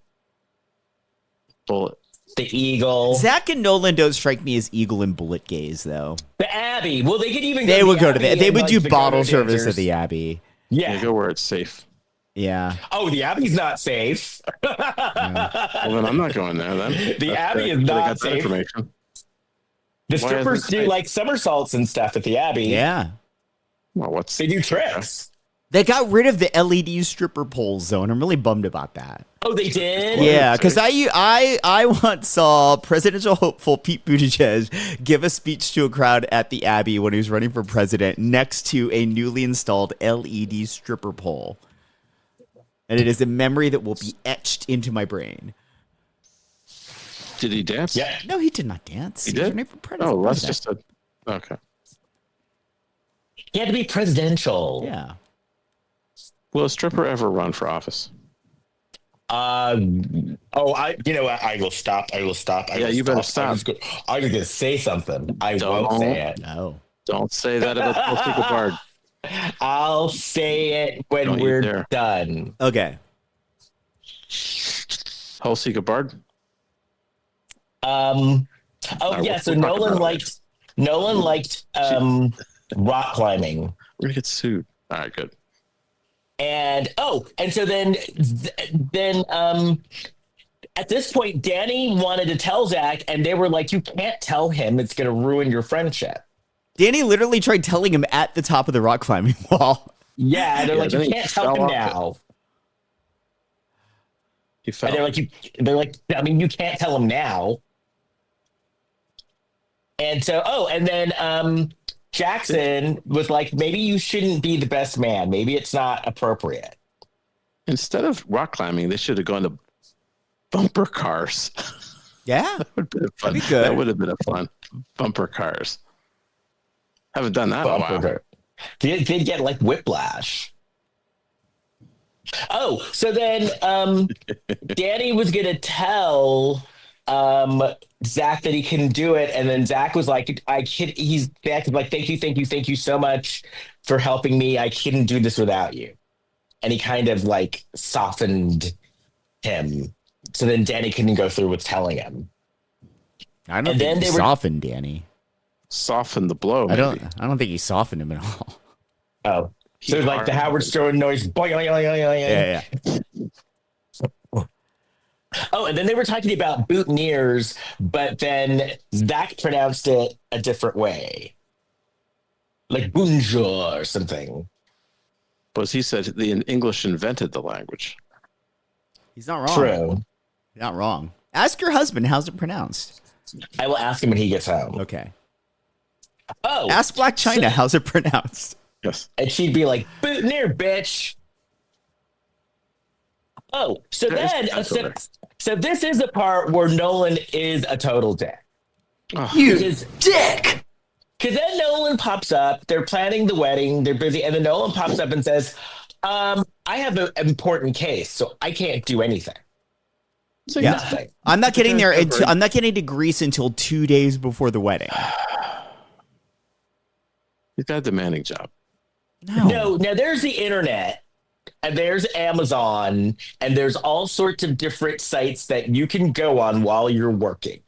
The eagle. Zach and Nolan don't strike me as eagle and bullet gays, though. The Abbey. Well, they could even. They would go to the. They would do bottle service at the Abbey. Yeah. They go where it's safe. Yeah. Oh, the Abbey's not safe. Yeah. Well, then I'm not going there. Then the Abbey is not safe. Information. The strippers do like somersaults and stuff at the Abbey. Yeah. Well, they do tricks. They got rid of the LED stripper poles, though, and I'm really bummed about that. Oh, they did? Yeah, because I once saw presidential hopeful Pete Buttigieg give a speech to a crowd at the Abbey when he was running for president next to a newly installed LED stripper pole. And it is a memory that will be etched into my brain. Did he dance? Yeah. No, he did not dance. He did? Oh, that's just a... Okay. He had to be presidential. Yeah. Will a stripper ever run for office? I will stop. You better stop. I was going to say something. I won't say it. No. Don't say that about Phillie Papodapolis. I'll say it when we're done. Okay. Phillie Papodapolis? So Nolan liked rock climbing. We're gonna get sued. All right, good. And so then at this point, Danny wanted to tell Zach, and they were like, "You can't tell him; it's going to ruin your friendship." Danny literally tried telling him at the top of the rock climbing wall. Yeah, they're like, "You can't tell him now." He fell. And they're like, I mean, you can't tell him now. And so, and then Jackson was like, maybe you shouldn't be the best man. Maybe it's not appropriate. Instead of rock climbing, they should have gone to bumper cars. Yeah. That would have been fun. That'd be good. That would have been a fun bumper cars. Haven't done that in a while. Did get like whiplash. Oh, so then Danny was going to tell Zach that he couldn't do it, and then Zach was like, he's like, thank you so much for helping me. I couldn't do this without you. And he kind of like softened him. So then Danny couldn't go through with telling him. I don't think he softened Danny. Softened the blow. I don't think he softened him at all. Oh. So like the Howard Stern noise. Yeah. Oh, and then they were talking about boutonnieres, but then Zach pronounced it a different way. Like bonjour or something. But as he said, the English invented the language. He's not wrong. True. You're not wrong. Ask your husband, how's it pronounced? I will ask him when he gets home. Okay. Oh, Ask Blac Chyna, how's it pronounced? Yes. and she'd be like, "Boutonniere, bitch." Oh, so There is then, potential there. so this is the part where Nolan is a total dick. Oh, You Because dick! then Nolan pops up. They're planning the wedding. They're busy, and then Nolan pops up and says, "I have an important case, so I can't do anything." so Yeah. Nothing. I'm not getting there. Okay, I'm not getting to Greece until 2 days before the wedding. He's got a demanding job. No, now there's the internet, and there's Amazon, and there's all sorts of different sites that you can go on while you're working.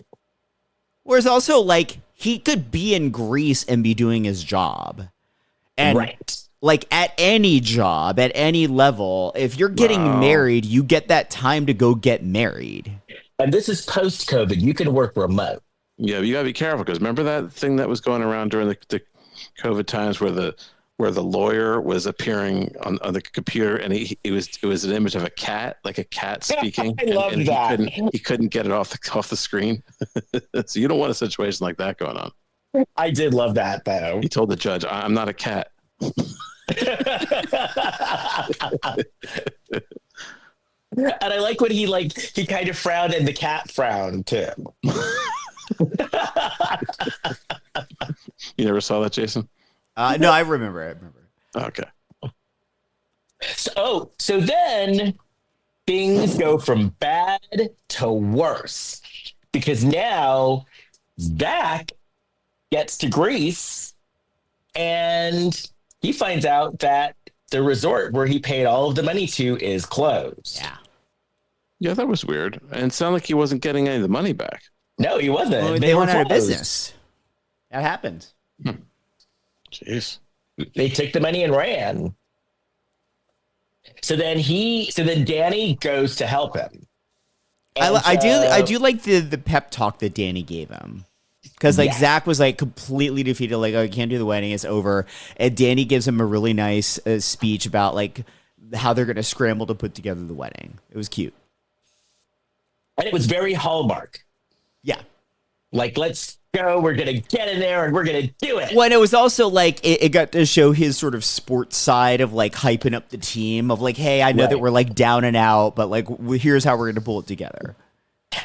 Whereas also, like, he could be in Greece and be doing his job. And, Right. like, at any job, at any level, if you're getting Wow. married, you get that time to go get married. And this is post-COVID. You can work remote. Yeah, you gotta be careful because remember that thing that was going around during the COVID times where the lawyer was appearing on the computer and it was an image of a cat, like a cat speaking. I love and that. He couldn't get it off the screen. So you don't want a situation like that going on. I did love that, though. He told the judge, "I'm not a cat." And I like when he kind of frowned and the cat frowned too. You never saw that, Jason? No, I remember. Okay. So then things go from bad to worse because now Zach gets to Greece and he finds out that the resort where he paid all of the money to is closed. Yeah. Yeah, that was weird. And it sounded like he wasn't getting any of the money back. No, he wasn't. Well, they were went out of closed. business. That happened. Jeez. They took the money and ran. So then Danny goes to help him. And I do like the pep talk that Danny gave him. Because like Yeah. Zach was like completely defeated, like, oh, I can't do the wedding, it's over. And Danny gives him a really nice speech about like how they're gonna scramble to put together the wedding. It was cute. And it was very Hallmark. Yeah. Like, let's go. We're going to get in there and we're going to do it. Well, and it was also like it got to show his sort of sports side of like hyping up the team of like, hey, I know that Right. we're like down and out, but like here's how we're gonna pull it together.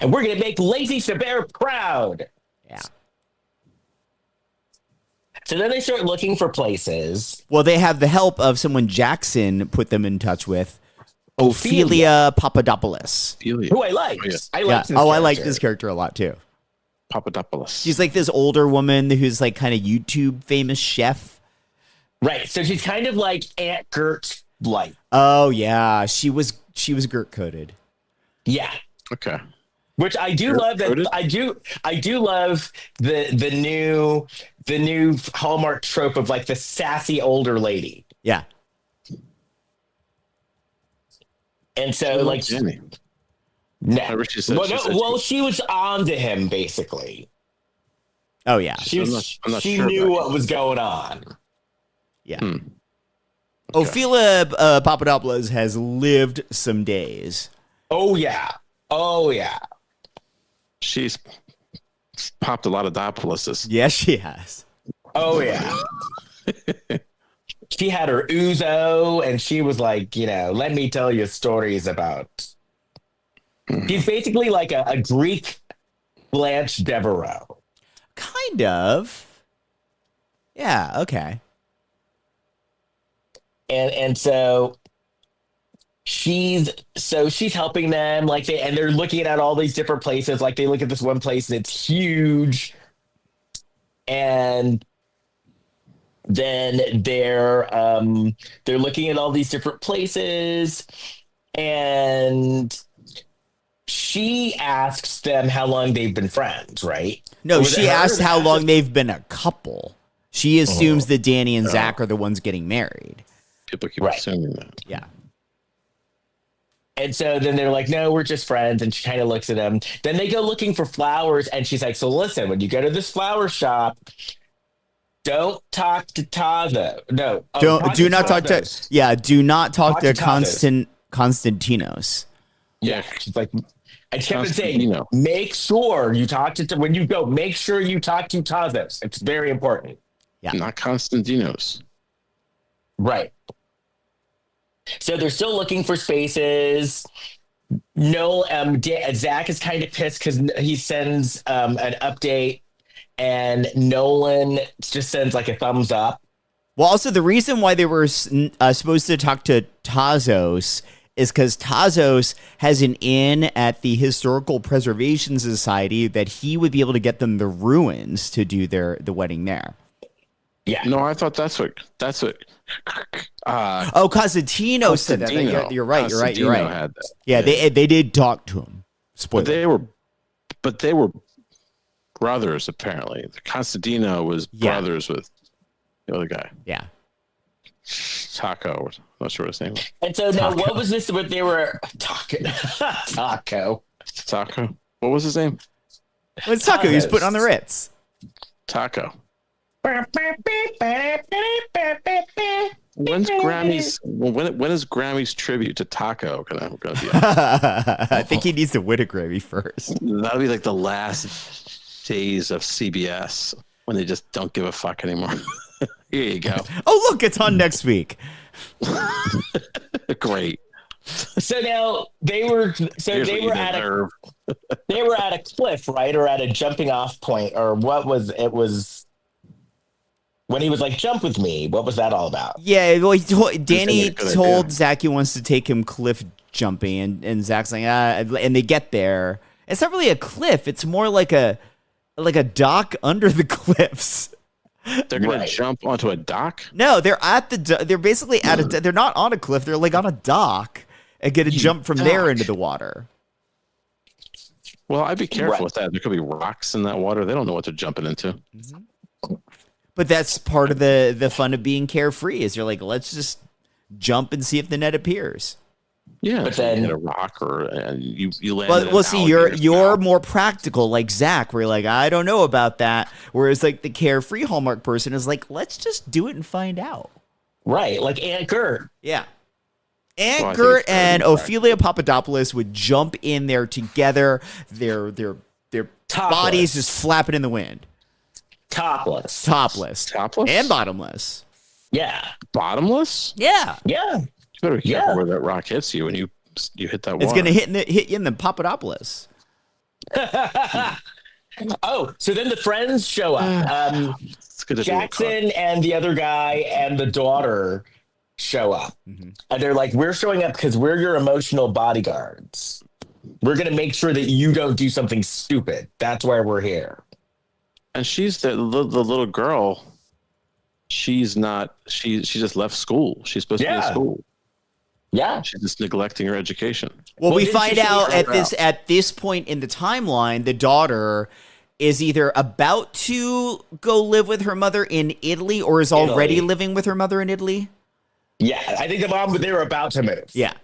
And we're going to make Lazy Sabere proud. Yeah. So then they start looking for places. Well, they have the help of someone Jackson put them in touch with, Ophelia Papodapolis. Ophelia. Who I liked. Oh, yeah. I Yeah. liked this Oh, I like character. this character a lot too. Papodapolis. She's like this older woman who's like kind of YouTube famous chef. Right. So she's kind of like Aunt Gert light. Oh yeah, she was Gert-coded. Yeah. Okay. Which I do love that Gert-coded? I do love the new Hallmark trope of like the sassy older lady. Yeah. And so like Jenny. no. Whatever she said, Well, she no, said well, she was on to him basically. Oh yeah. She I'm was, not she sure knew about what was going on. Yeah. Hmm. Ophelia Papodapolis has lived some days. Oh yeah. Oh yeah. She's popped a lot of Dopolises. Yes, she has. Oh yeah. She had her ouzo and she was like, let me tell you stories about. She's basically like a Greek Blanche Devereaux. Kind of. Yeah, okay. And so she's helping them and they're looking at all these different places. Like they look at this one place and it's huge. And then they're looking at all these different places and she asks them how long they've been friends, right? No, Or was she it her asked that how asked long it? they've been a couple. She assumes that Danny and Zach are the ones getting married. People keep Right. assuming that. Yeah. And so then they're like, no, we're just friends. And she kind of looks at him. Then they go looking for flowers. And she's like, so listen, when you go to this flower shop, Don't talk to Tazo. No. Do not talk to. Tazos. Yeah, do not talk to Tazos. Constantinos. Yeah. She's like, and she kept saying, Constantino. make sure you talk to, when you go, make sure you talk to Tazos. It's very important. Yeah. Not Constantinos. Right. So they're still looking for spaces. No, Zach is kind of pissed because he sends an update, and Nolan just sends like a thumbs up. Well, also the reason why they were supposed to talk to Tazos is because Tazos has an inn at the Historical Preservation Society that he would be able to get them the ruins to do the wedding there. Yeah. No, I thought that's what. Constantino said that. You're right. Constantino had that. Yeah, they did talk to him. Spoiler. But they were brothers apparently. Constantino was brothers with the other guy. Yeah. Taco. I'm not sure what his name was. And so now, what was this? What they were talking? Taco. What was his name? Well, it's Taco. He was putting on the Ritz. Taco. When's Grammys? When is Grammys tribute to Taco gonna be? I think he needs to win a Grammy first. That'll be like the last days of CBS when they just don't give a fuck anymore. Here you go. Oh, look, it's on next week. Great. So now they were at a cliff, right, or at a jumping off point, or what was it? Was when he was like, "Jump with me." What was that all about? Yeah, well, Danny told Zach he wants to take him cliff jumping, and Zach's like, and they get there. It's not really a cliff; it's more like a dock under the cliffs. They're gonna jump onto a dock? No, they're they're basically they're not on a cliff. They're like on a dock and get to jump from there into the water. Well, I'd be careful with that. There could be rocks in that water. They don't know what they're jumping into. Mm-hmm. But that's part of the fun of being carefree. Is you're like, let's just jump and see if the net appears. Yeah, but then you hit a rock and you land. Well, see, you're more practical, like Zach, where you're like, I don't know about that. Whereas like the carefree Hallmark person is like, let's just do it and find out. Right, like Aunt Gert. Yeah. Aunt Gert and Ophelia Papodapolis would jump in there together. Their bodies just flapping in the wind. Topless. And bottomless. Yeah. Bottomless? Yeah. You better be careful where that rock hits you when you hit that water. It's gonna hit you in the Papodapolis. Oh, so then the friends show up. Jackson and the other guy and the daughter show up. Mm-hmm. And they're like, we're showing up because we're your emotional bodyguards. We're going to make sure that you don't do something stupid. That's why we're here. And she's the little girl. She's not, she just left school. She's supposed to be in school. Yeah. She's just neglecting her education. Well, we find out at this point in the timeline, the daughter is either about to go live with her mother in Italy or is already living with her mother in Italy. Yeah, I think the mom, they were about to move. Yeah.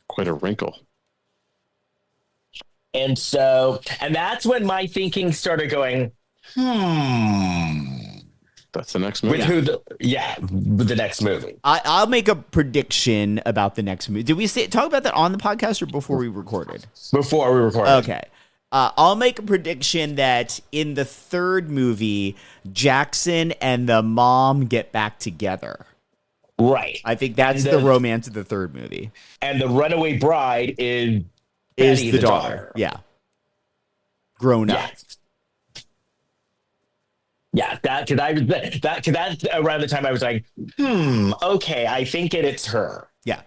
Quite a wrinkle. And that's when my thinking started going, That's the next movie. With the next movie. I'll make a prediction about the next movie. Did we talk about that on the podcast or before we recorded? Before we recorded. Okay. I'll make a prediction that in the third movie, Jackson and the mom get back together. Right. I think that's the romance of the third movie. And the runaway bride is Betty, the daughter. Yeah. Grown up. Yeah, that's around the time I was like, okay, I think it's her. Yeah.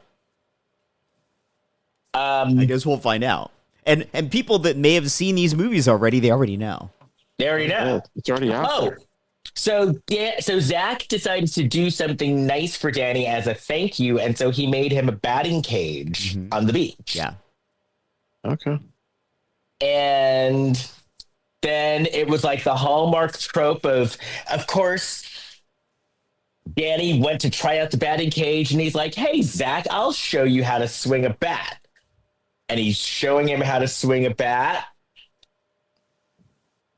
I guess we'll find out. And people that may have seen these movies already, they already know. They already know. Yeah, it's already out there. So Zach decides to do something nice for Danny as a thank you, and so he made him a batting cage on the beach. Yeah. Okay. And then it was like the Hallmark trope of course, Danny went to try out the batting cage, and he's like, hey, Zach, I'll show you how to swing a bat. And he's showing him how to swing a bat.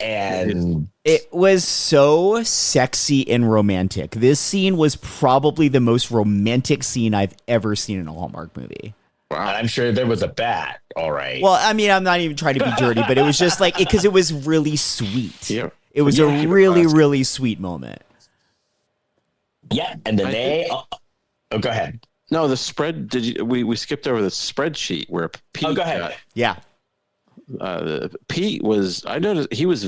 And it was so sexy and romantic. This scene was probably the most romantic scene I've ever seen in a Hallmark movie. and I'm sure there was a bat. All right. Well, I mean, I'm not even trying to be dirty, but it was just like, because it was really sweet. Yeah. It was a really, really sweet moment. Yeah, and then go ahead. No, the spread. We skipped over the spreadsheet where Pete. Go ahead. Yeah. Pete was. I noticed he was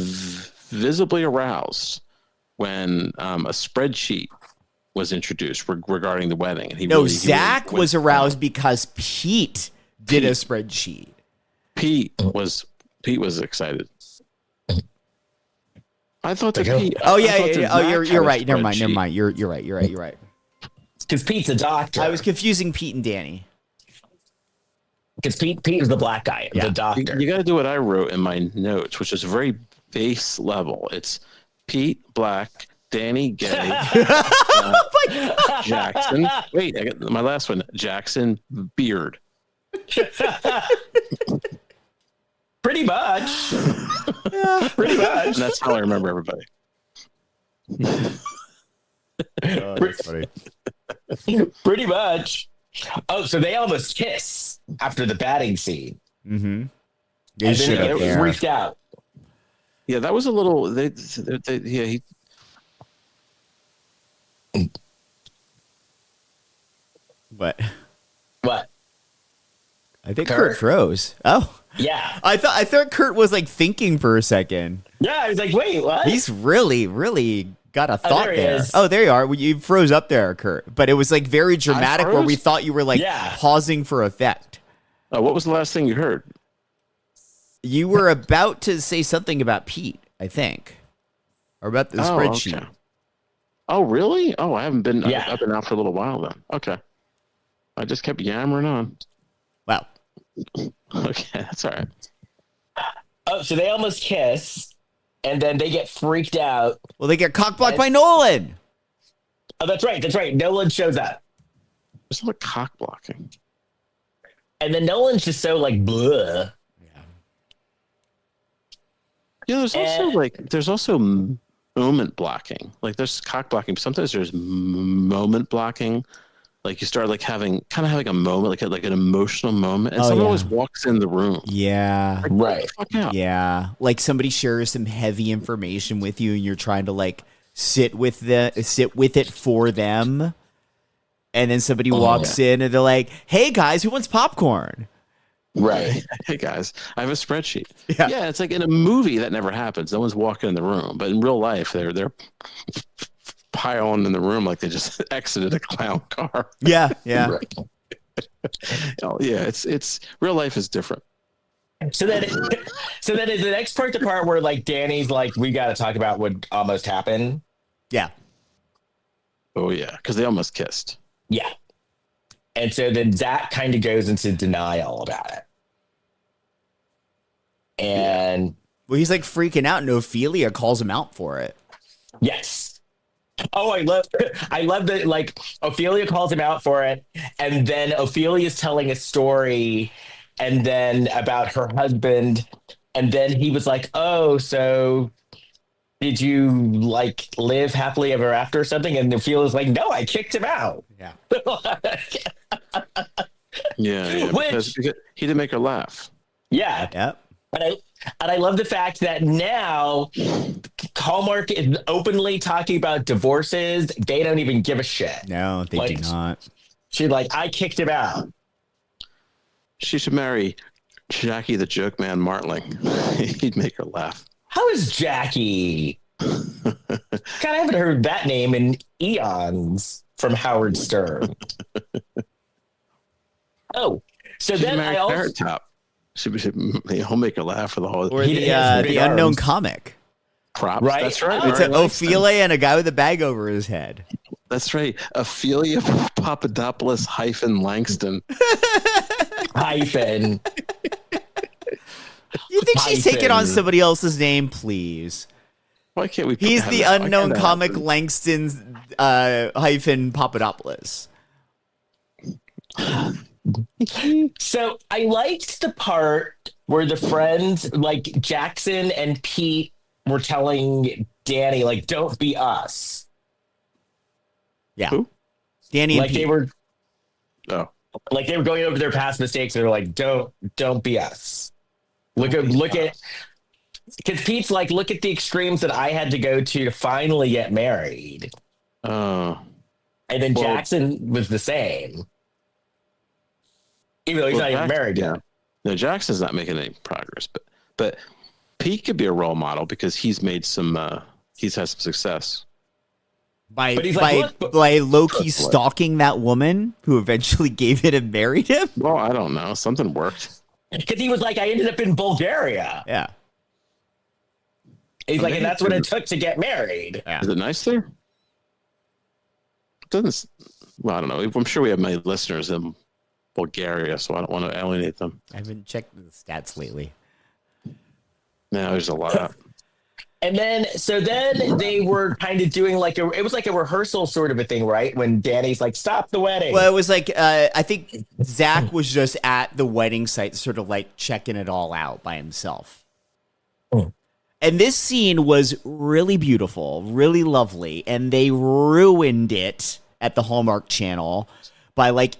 visibly aroused when a spreadsheet was introduced regarding the wedding. And Zach was aroused because Pete did a spreadsheet. Pete was excited. I thought that Pete. Oh yeah. Oh, you're right. Never mind. You're right. Because Pete's a doctor. I was confusing Pete and Danny. Because Pete is the black guy, the doctor. You got to do what I wrote in my notes, which is very base level. It's Pete, black, Danny, gay, Jackson. Wait, I got my last one. Jackson, beard. Pretty much. Pretty much. And that's how I remember everybody. Oh, that's funny. Pretty much. Oh, so they almost kiss after the batting scene. Mm-hmm. And then they get freaked out. Yeah, that was a little. What? I think Kurt froze. Oh. Yeah. I thought Kurt was like thinking for a second. Yeah, I was like, wait, what? He's really, really got a thought there. Is. Oh, there you are. You froze up there, Kurt. But it was like very dramatic where we thought you were like pausing for effect. What was the last thing you heard? You were about to say something about Pete, I think. Or about the spreadsheet. Okay. Oh, really? Oh, I haven't been. Yeah. I've been out for a little while then. Okay. I just kept yammering on. Wow. Okay, that's all right. Oh, so they almost kiss, and then they get freaked out. Well, they get cock-blocked by Nolan. Oh, that's right. Nolan shows up. There's a lot of cock blocking. And then Nolan's just so like, bleh. Yeah, there's also moment blocking. Like there's cock blocking, but sometimes there's moment blocking. Like you start like having a moment, like an emotional moment, and someone always walks in the room. Yeah, like, right. Fuck out. Yeah, like somebody shares some heavy information with you, and you're trying to like sit with it for them, and then somebody walks in, and they're like, "Hey guys, who wants popcorn?" Right. Hey guys, I have a spreadsheet. Yeah, it's like in a movie that never happens. No one's walking in the room, but in real life, they're piling in the room like they just exited a clown car. Yeah. Right. It's real life is different. So then is the next part the part where like Danny's like, we got to talk about what almost happened. Yeah. Oh yeah, because they almost kissed. Yeah. And so then Zach kind of goes into denial about it. And well, he's like freaking out, and Ophelia calls him out for it. Yes. Oh, I love that. Like Ophelia calls him out for it, and then Ophelia's telling a story, and then about her husband, and then he was like, "Oh, so did you like live happily ever after or something?" And Ophelia's like, "No, I kicked him out." Yeah. Yeah. Because he didn't make her laugh. Yeah. Yep. And I love the fact that now Hallmark is openly talking about divorces. They don't even give a shit. No, they do not. She's like, I kicked him out. She should marry Jackie the Joke Man Martling. He'd make her laugh. How is Jackie? God, I haven't heard that name in eons from Howard Stern. Oh, so then I also... Carrot Top. He'll make her laugh for the whole. Or the unknown comic. Props. Right? That's right. It's an Ophelia and a guy with a bag over his head. That's right. Ophelia Papodapolis - Langston. Hyphen. You think she's taking on somebody else's name, please? Why can't we? He's the unknown comic Langston's Papodapolis. So I liked the part where the friends, like Jackson and Pete were telling Danny, like, don't be us. Yeah. Who? Danny and Like Pete. they were Oh, like they were going over their past mistakes. And they're like, don't be us. Look at because Pete's like, look at the extremes that I had to go to finally get married. uh, And then Well- Jackson was the same. Even though he's not even married yet. No, Jackson's not making any progress, but Pete could be a role model because he's made some. He's had some success. By But he's like, look, low-key Trust what? stalking that woman who eventually gave in and married him. Well, I don't know. Something worked. because he was like, I ended up in Bulgaria. Yeah. He's Well, like, maybe and that's what it it's- took to get married. Yeah. Is it nice there? Doesn't. Well, I don't know. I'm sure we have many listeners in Bulgaria, so I don't want to alienate them. I haven't checked the stats lately. No, there's a lot. And then they were kind of doing like it was like a rehearsal sort of a thing, right? When Danny's like, stop the wedding. Well, it was like I think Zach was just at the wedding site, sort of like checking it all out by himself. Mm. And this scene was really beautiful, really lovely, and they ruined it at the Hallmark Channel by like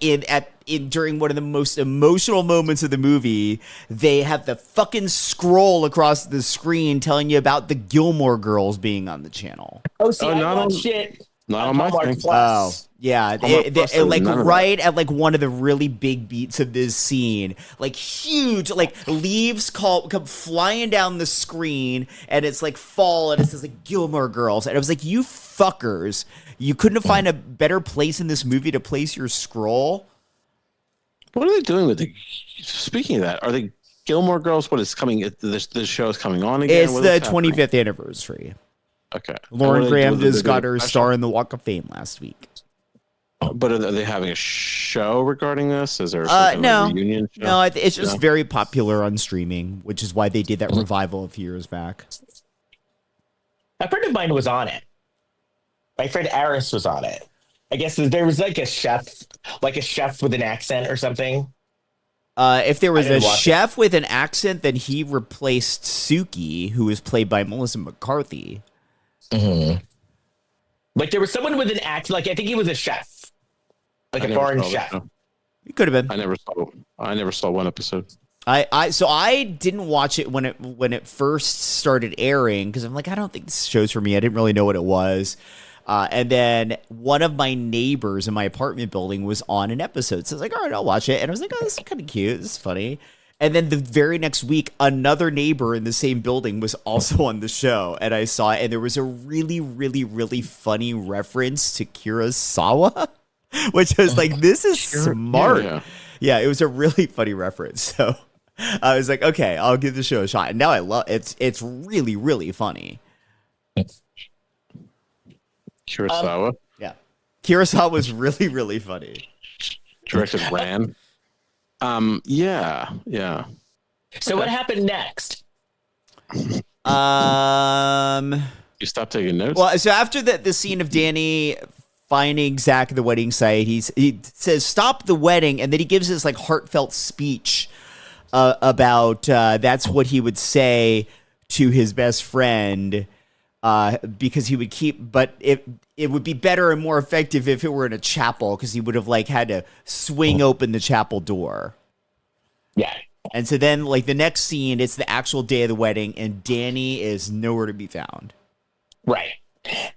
during one of the most emotional moments of the movie, they have the fucking scroll across the screen telling you about the Gilmore Girls being on the channel. oh, see, Oh, I not on- watched it Not on my Hallmark thing. Plus. Yeah, Hallmark Plus it, like does none of right at like one of the really big beats of this scene, like huge, like leaves come flying down the screen, and it's like fall, and it says like Gilmore Girls, and I was like, you fuckers, you couldn't find a better place in this movie to place your scroll. What are they doing with the? Speaking of that, are the Gilmore Girls? What is coming? This show is coming on again. It's What the is happening? 25th anniversary. Okay. Lauren And what are they Graham doing? They're just doing got her a special? star in the Walk of Fame last week. But are they having a show regarding this? Is there some No, reunion show? no, it's just No? very popular on streaming, which is why they did that revival a few years back. A friend of mine was on it. My friend Aris was on it. I guess there was like a chef with an accent or something. If there was I a didn't watch chef with an accent, then he replaced Suki, who was played by Melissa McCarthy. Mm-hmm. Like there was someone with an accent. Like I think he was a chef, like I a never foreign saw that chef. show. It could have been. I never saw one episode. So I didn't watch it when it first started airing because I'm like, I don't think this show's for me. I didn't really know what it was. And then one of my neighbors in my apartment building was on an episode. So I was like, all right, I'll watch it. And I was like, oh, this is kind of cute. This is funny. And then the very next week, another neighbor in the same building was also on the show. And I saw it. And there was a really, really, really funny reference to Kurosawa, which I was like, this is smart. Yeah, it was a really funny reference. So I was like, okay, I'll give the show a shot. And now I love it. It's really, really funny. Kurosawa Yeah. Kurosawa was really, really funny. directed Ran. Yeah. So what happened next? You stop taking notes. Well, so after the scene of Danny finding Zach at the wedding site, he says, stop the wedding. And then he gives this like heartfelt speech about that's what he would say to his best friend because he would but it would be better and more effective if it were in a chapel because he would have like had to swing open the chapel door. Yeah. And so then like the next scene, it's the actual day of the wedding and Danny is nowhere to be found. Right.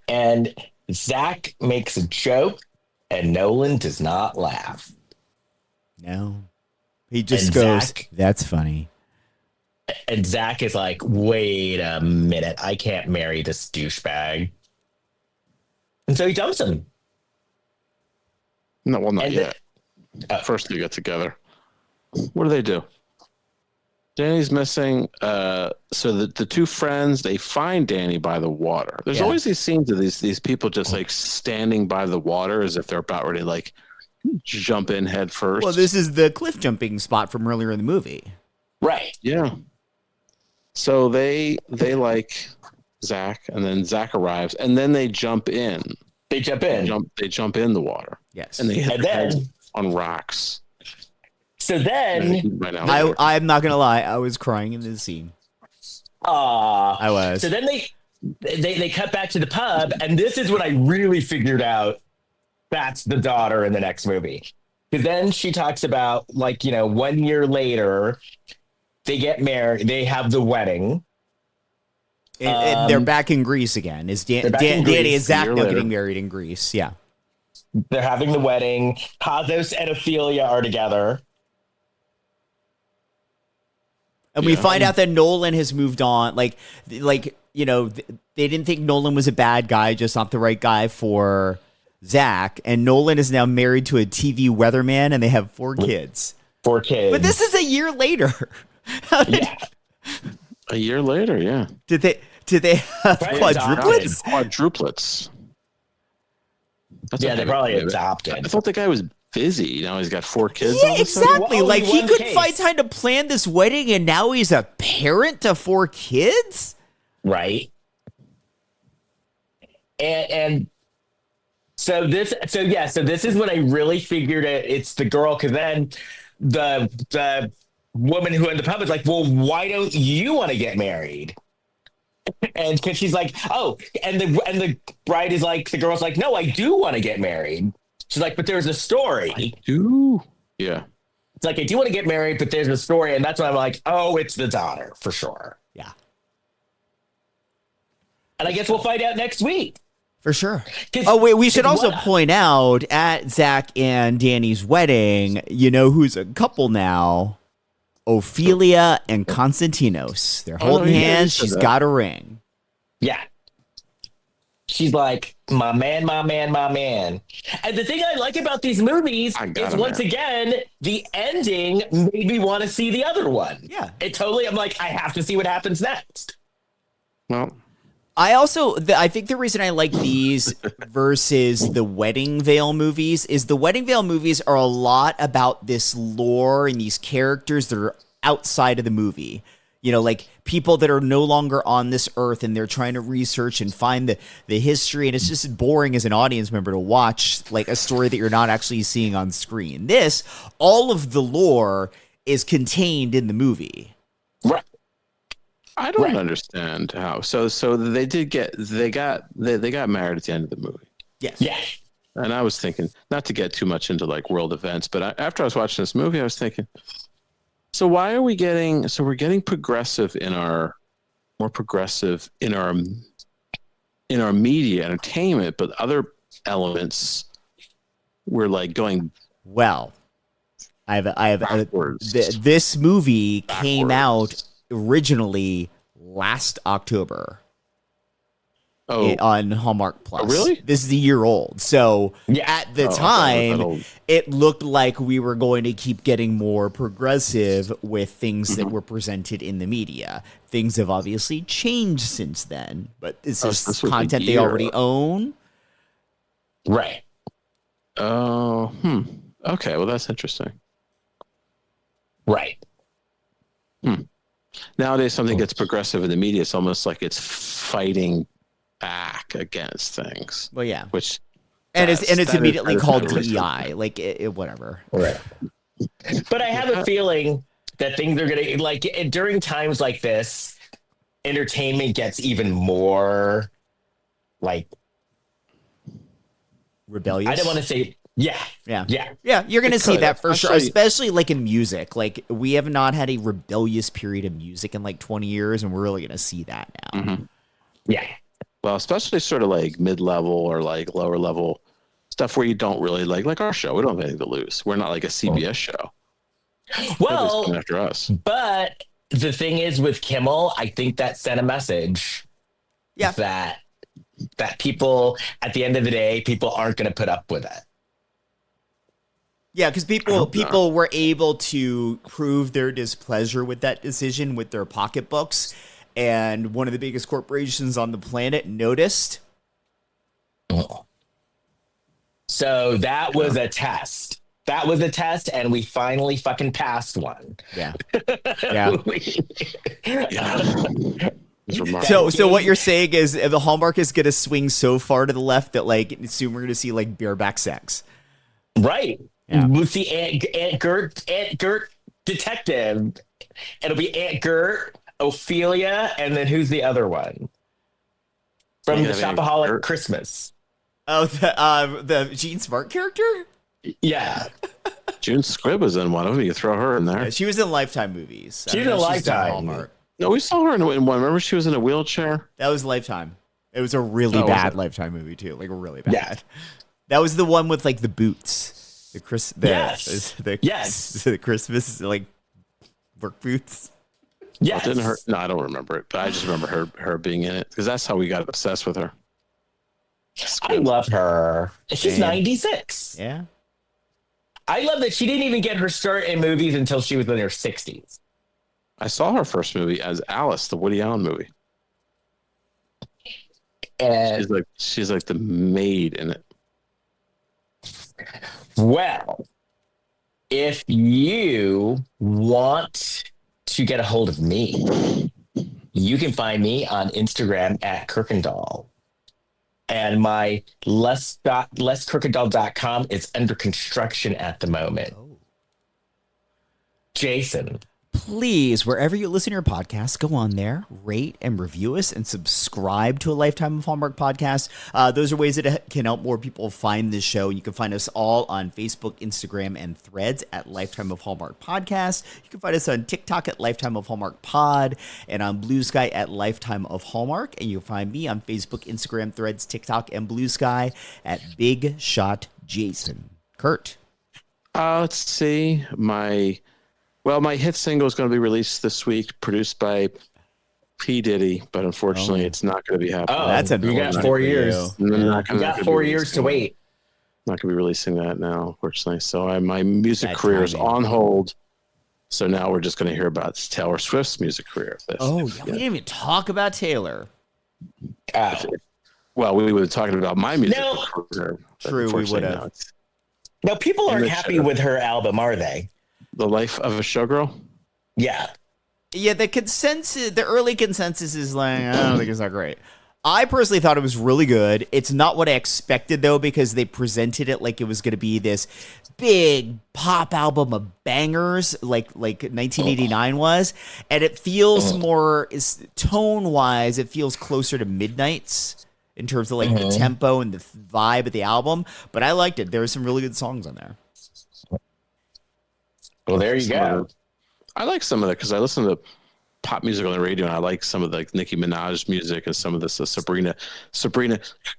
And Zach makes a joke and Nolan does not laugh. No. He just And goes, Zach- that's funny. And Zach is like, wait a minute. I can't marry this douchebag. And so he dumps him. No, well, not And yet. First, they get together. What do they do? Danny's missing. So the two friends, they find Danny by the water. There's Yeah. always these scenes of these people just like standing by the water as if they're about ready to like jump in head first. Well, this is the cliff jumping spot from earlier in the movie. Right. Yeah. So they like Zach, and then Zach arrives, and then they jump in. They jump in. They jump in the water, Yes. and they hit And their then- heads on rocks. So then, Right now, I'm not going to lie. I was crying in this scene. I was. So then they cut back to the pub, and this is when I really figured out that's the daughter in the next movie. Because then she talks about, like, 1 year later, they get married, they have the wedding. And they're back in Greece again. Is Danny and Zach now getting married in Greece? Yeah. They're having the wedding. Cosmos and Ophelia are together. And we find out that Nolan has moved on. They didn't think Nolan was a bad guy, just not the right guy for Zach. And Nolan is now married to a TV weatherman, and they have 4 kids. 4 kids. But this is a year later. A year later, yeah. Did they have quadruplets? Quadruplets. They probably adopted. I thought the guy was busy. Now he's got 4 kids. Yeah, exactly. Well, he couldn't find time to plan this wedding, and now he's a parent to 4 kids? Right. And so this is when I really figured it's the girl, because then the woman who in the pub is like, well, why don't you want to get married? And because she's like, oh, and the bride is like, the girl's like, no, I do want to get married. She's like, but there's a story. I do. Yeah. It's like, I do want to get married, but there's a story. And that's when I'm like, oh, it's the daughter for sure. Yeah. And I guess we'll find out next week. For sure. Oh, wait, we should also point out at Zach and Danny's wedding, who's a couple now? Ophelia and Konstantinos. They're holding hands. She's got a ring. Yeah. She's like, my man, my man, my man. And the thing I like about these movies is, once again, the ending made me want to see the other one. Yeah. I'm like, I have to see what happens next. Well, I think the reason I like these versus the Wedding Veil movies is the Wedding Veil movies are a lot about this lore and these characters that are outside of the movie. Like people that are no longer on this earth, and they're trying to research and find the history. And it's just boring as an audience member to watch like a story that you're not actually seeing on screen. This, all of the lore is contained in the movie. Right. I don't understand how. So they got married at the end of the movie. Yes. Yeah. And I was thinking, not to get too much into like world events, but after I was watching this movie, I was thinking, so why are we getting? So we're getting more progressive in our media entertainment, but other elements we're like going. Well, this movie came out originally last October. On Hallmark Plus. Oh, really? This is a year old. So at the time, it looked like we were going to keep getting more progressive with things that were presented in the media. Things have obviously changed since then, but is this content they already own? Right. Oh, okay. Well, that's interesting. Right. Nowadays, something gets progressive in the media. It's almost like it's fighting back against things. Well, yeah. And it's immediately called DEI. Like whatever. Right. But I have a feeling that things are gonna, like, during times like this, entertainment gets even more like rebellious. I don't want to say. Yeah. You're gonna see that for sure, especially like in music. Like we have not had a rebellious period of music in like 20 years, and we're really gonna see that now. Mm-hmm. Yeah. Well, especially sort of like mid-level or like lower level stuff where you don't really like our show. We don't have anything to lose. We're not like a CBS show. Well, coming after us. But the thing is, with Kimmel, I think that sent a message. Yeah. That people, at the end of the day, people aren't going to put up with it. Yeah, because people were able to prove their displeasure with that decision with their pocketbooks, and one of the biggest corporations on the planet noticed. So that was a test. That was a test, and we finally fucking passed one. Yeah. So what you're saying is the Hallmark is going to swing so far to the left that like soon we're going to see like bareback sex. Right. Yeah. We'll see Aunt Gert detective. It'll be Aunt Gert, Ophelia, and then who's the other one? From the Shopaholic Christmas. Oh, the Jean Smart character? Yeah. June Squibb was in one of them. You throw her in there. Yeah, she was in Lifetime movies. She was in Lifetime. Hallmark. No, we saw her in one. Remember, she was in a wheelchair. That was Lifetime. It was a really bad Lifetime movie too, like really bad. Yeah. That was the one with like the boots, the Christmas like work boots. Yes. Didn't her? No, I don't remember it, but I just remember her being in it because that's how we got obsessed with her. I love her. She's 96. Yeah. I love that she didn't even get her start in movies until she was in her 60s. I saw her first movie as Alice, the Woody Allen movie. And she's like the maid in it. Well, if you want to get a hold of me, you can find me on Instagram at Kirkendall. And my leskirkendall.com is under construction at the moment. Oh. Jason. Please, wherever you listen to your podcast, go on there, rate and review us, and subscribe to a Lifetime of Hallmark podcast. Those are ways that can help more people find this show. You can find us all on Facebook, Instagram, and Threads at Lifetime of Hallmark Podcast. You can find us on TikTok at Lifetime of Hallmark Pod, and on Bluesky at Lifetime of Hallmark. And you'll find me on Facebook, Instagram, Threads, TikTok, and Bluesky at Big Shot Jason. Kurt. Let's see. My hit single is going to be released this week, produced by P. Diddy, but unfortunately, it's not going to be happening. Oh, that's you got 4 years. You got 4 years to wait. Not going to be releasing that now, unfortunately. So my music career is on hold. So now we're just going to hear about Taylor Swift's music career. We didn't even talk about Taylor. Well, we were talking about my music career. True, we would have. No, people aren't happy with her album, are they? The Life of a Showgirl? Yeah, the early consensus is like, I don't think it's that great. I personally thought it was really good. It's not what I expected, though, because they presented it like it was going to be this big pop album of bangers, like 1989 was. And it feels more, tone-wise, it feels closer to Midnight's in terms of like the tempo and the vibe of the album. But I liked it. There were some really good songs on there. Well, there you go. I like some of that because I listen to pop music on the radio, and I like some of the Nicki Minaj music and some of this Sabrina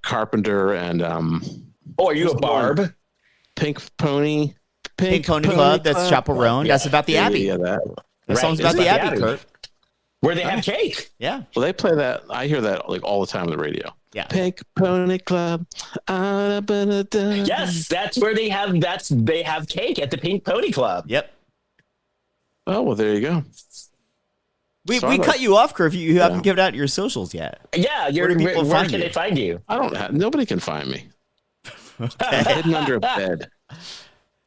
Carpenter and are you a Barb? Pink Pony Club. That's Chaperone. Yeah. That's about the Abbey. Yeah, that song's about the Abbey, Kurt. Where they have cake. Yeah. Well, they play that. I hear that like all the time on the radio. Yeah. Pink Pony Club. Yes, that's where they have cake at the Pink Pony Club. Yep. Oh, well, there you go. We cut you off, Kurt. You haven't given out your socials yet. Yeah, where can they find you? Nobody can find me. I'm hidden under a bed.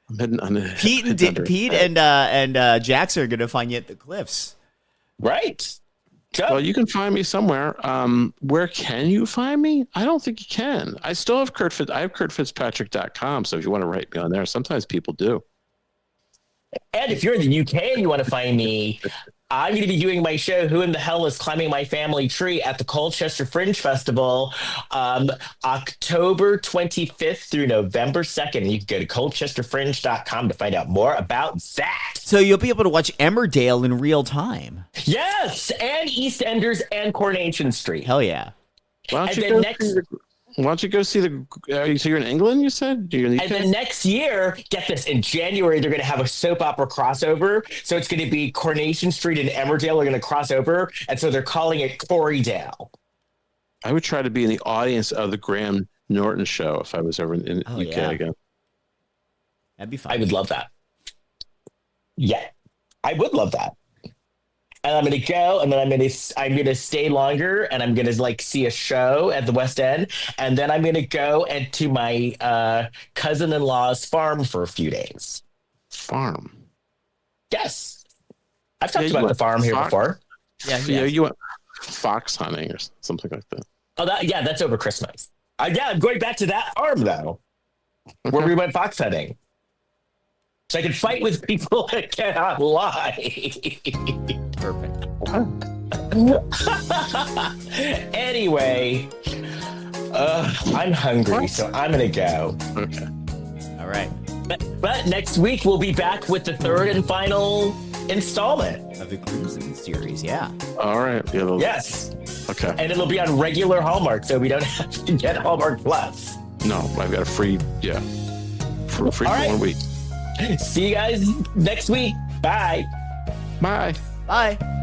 I'm hidden under. Pete and Jackson are going to find you at the Cliffs. Right. Well, you can find me somewhere. Where can you find me? I don't think you can. I still have I have kurtfitzpatrick.com. So if you want to write me on there, sometimes people do. And if you're in the UK and you want to find me, I'm going to be doing my show, Who in the Hell is Climbing My Family Tree, at the Colchester Fringe Festival, October 25th through November 2nd. You can go to colchesterfringe.com to find out more about that. So you'll be able to watch Emmerdale in real time. Yes, and EastEnders and Coronation Street. Hell yeah. Why don't you go see so you're in England, you said? And then next year, get this, in January, they're going to have a soap opera crossover. So it's going to be Coronation Street and Emmerdale are going to cross over. And so they're calling it Corydale. I would try to be in the audience of the Graham Norton show if I was ever in UK again. That'd be fun. I would love that. Yeah, I would love that. And I'm going to go, and then I'm going to stay longer, and I'm going to see a show at the West End, and then I'm going to go to my cousin-in-law's farm for a few days. Farm? Yes. I've talked about the farm here before. Yeah, you went fox hunting or something like that. Oh, that's over Christmas. I'm going back to that farm, though, where we went fox hunting. So I can fight with people that cannot lie. Perfect. Anyway, I'm hungry, so I'm gonna go. Okay. All right. But next week we'll be back with the third and final installment. Of the Groomsmen series, yeah. All right. Yeah, Yes, okay. and it'll be on regular Hallmark, so we don't have to get Hallmark Plus. No, I've got a free, free All for right. 1 week. See you guys next week. Bye. Bye. Bye.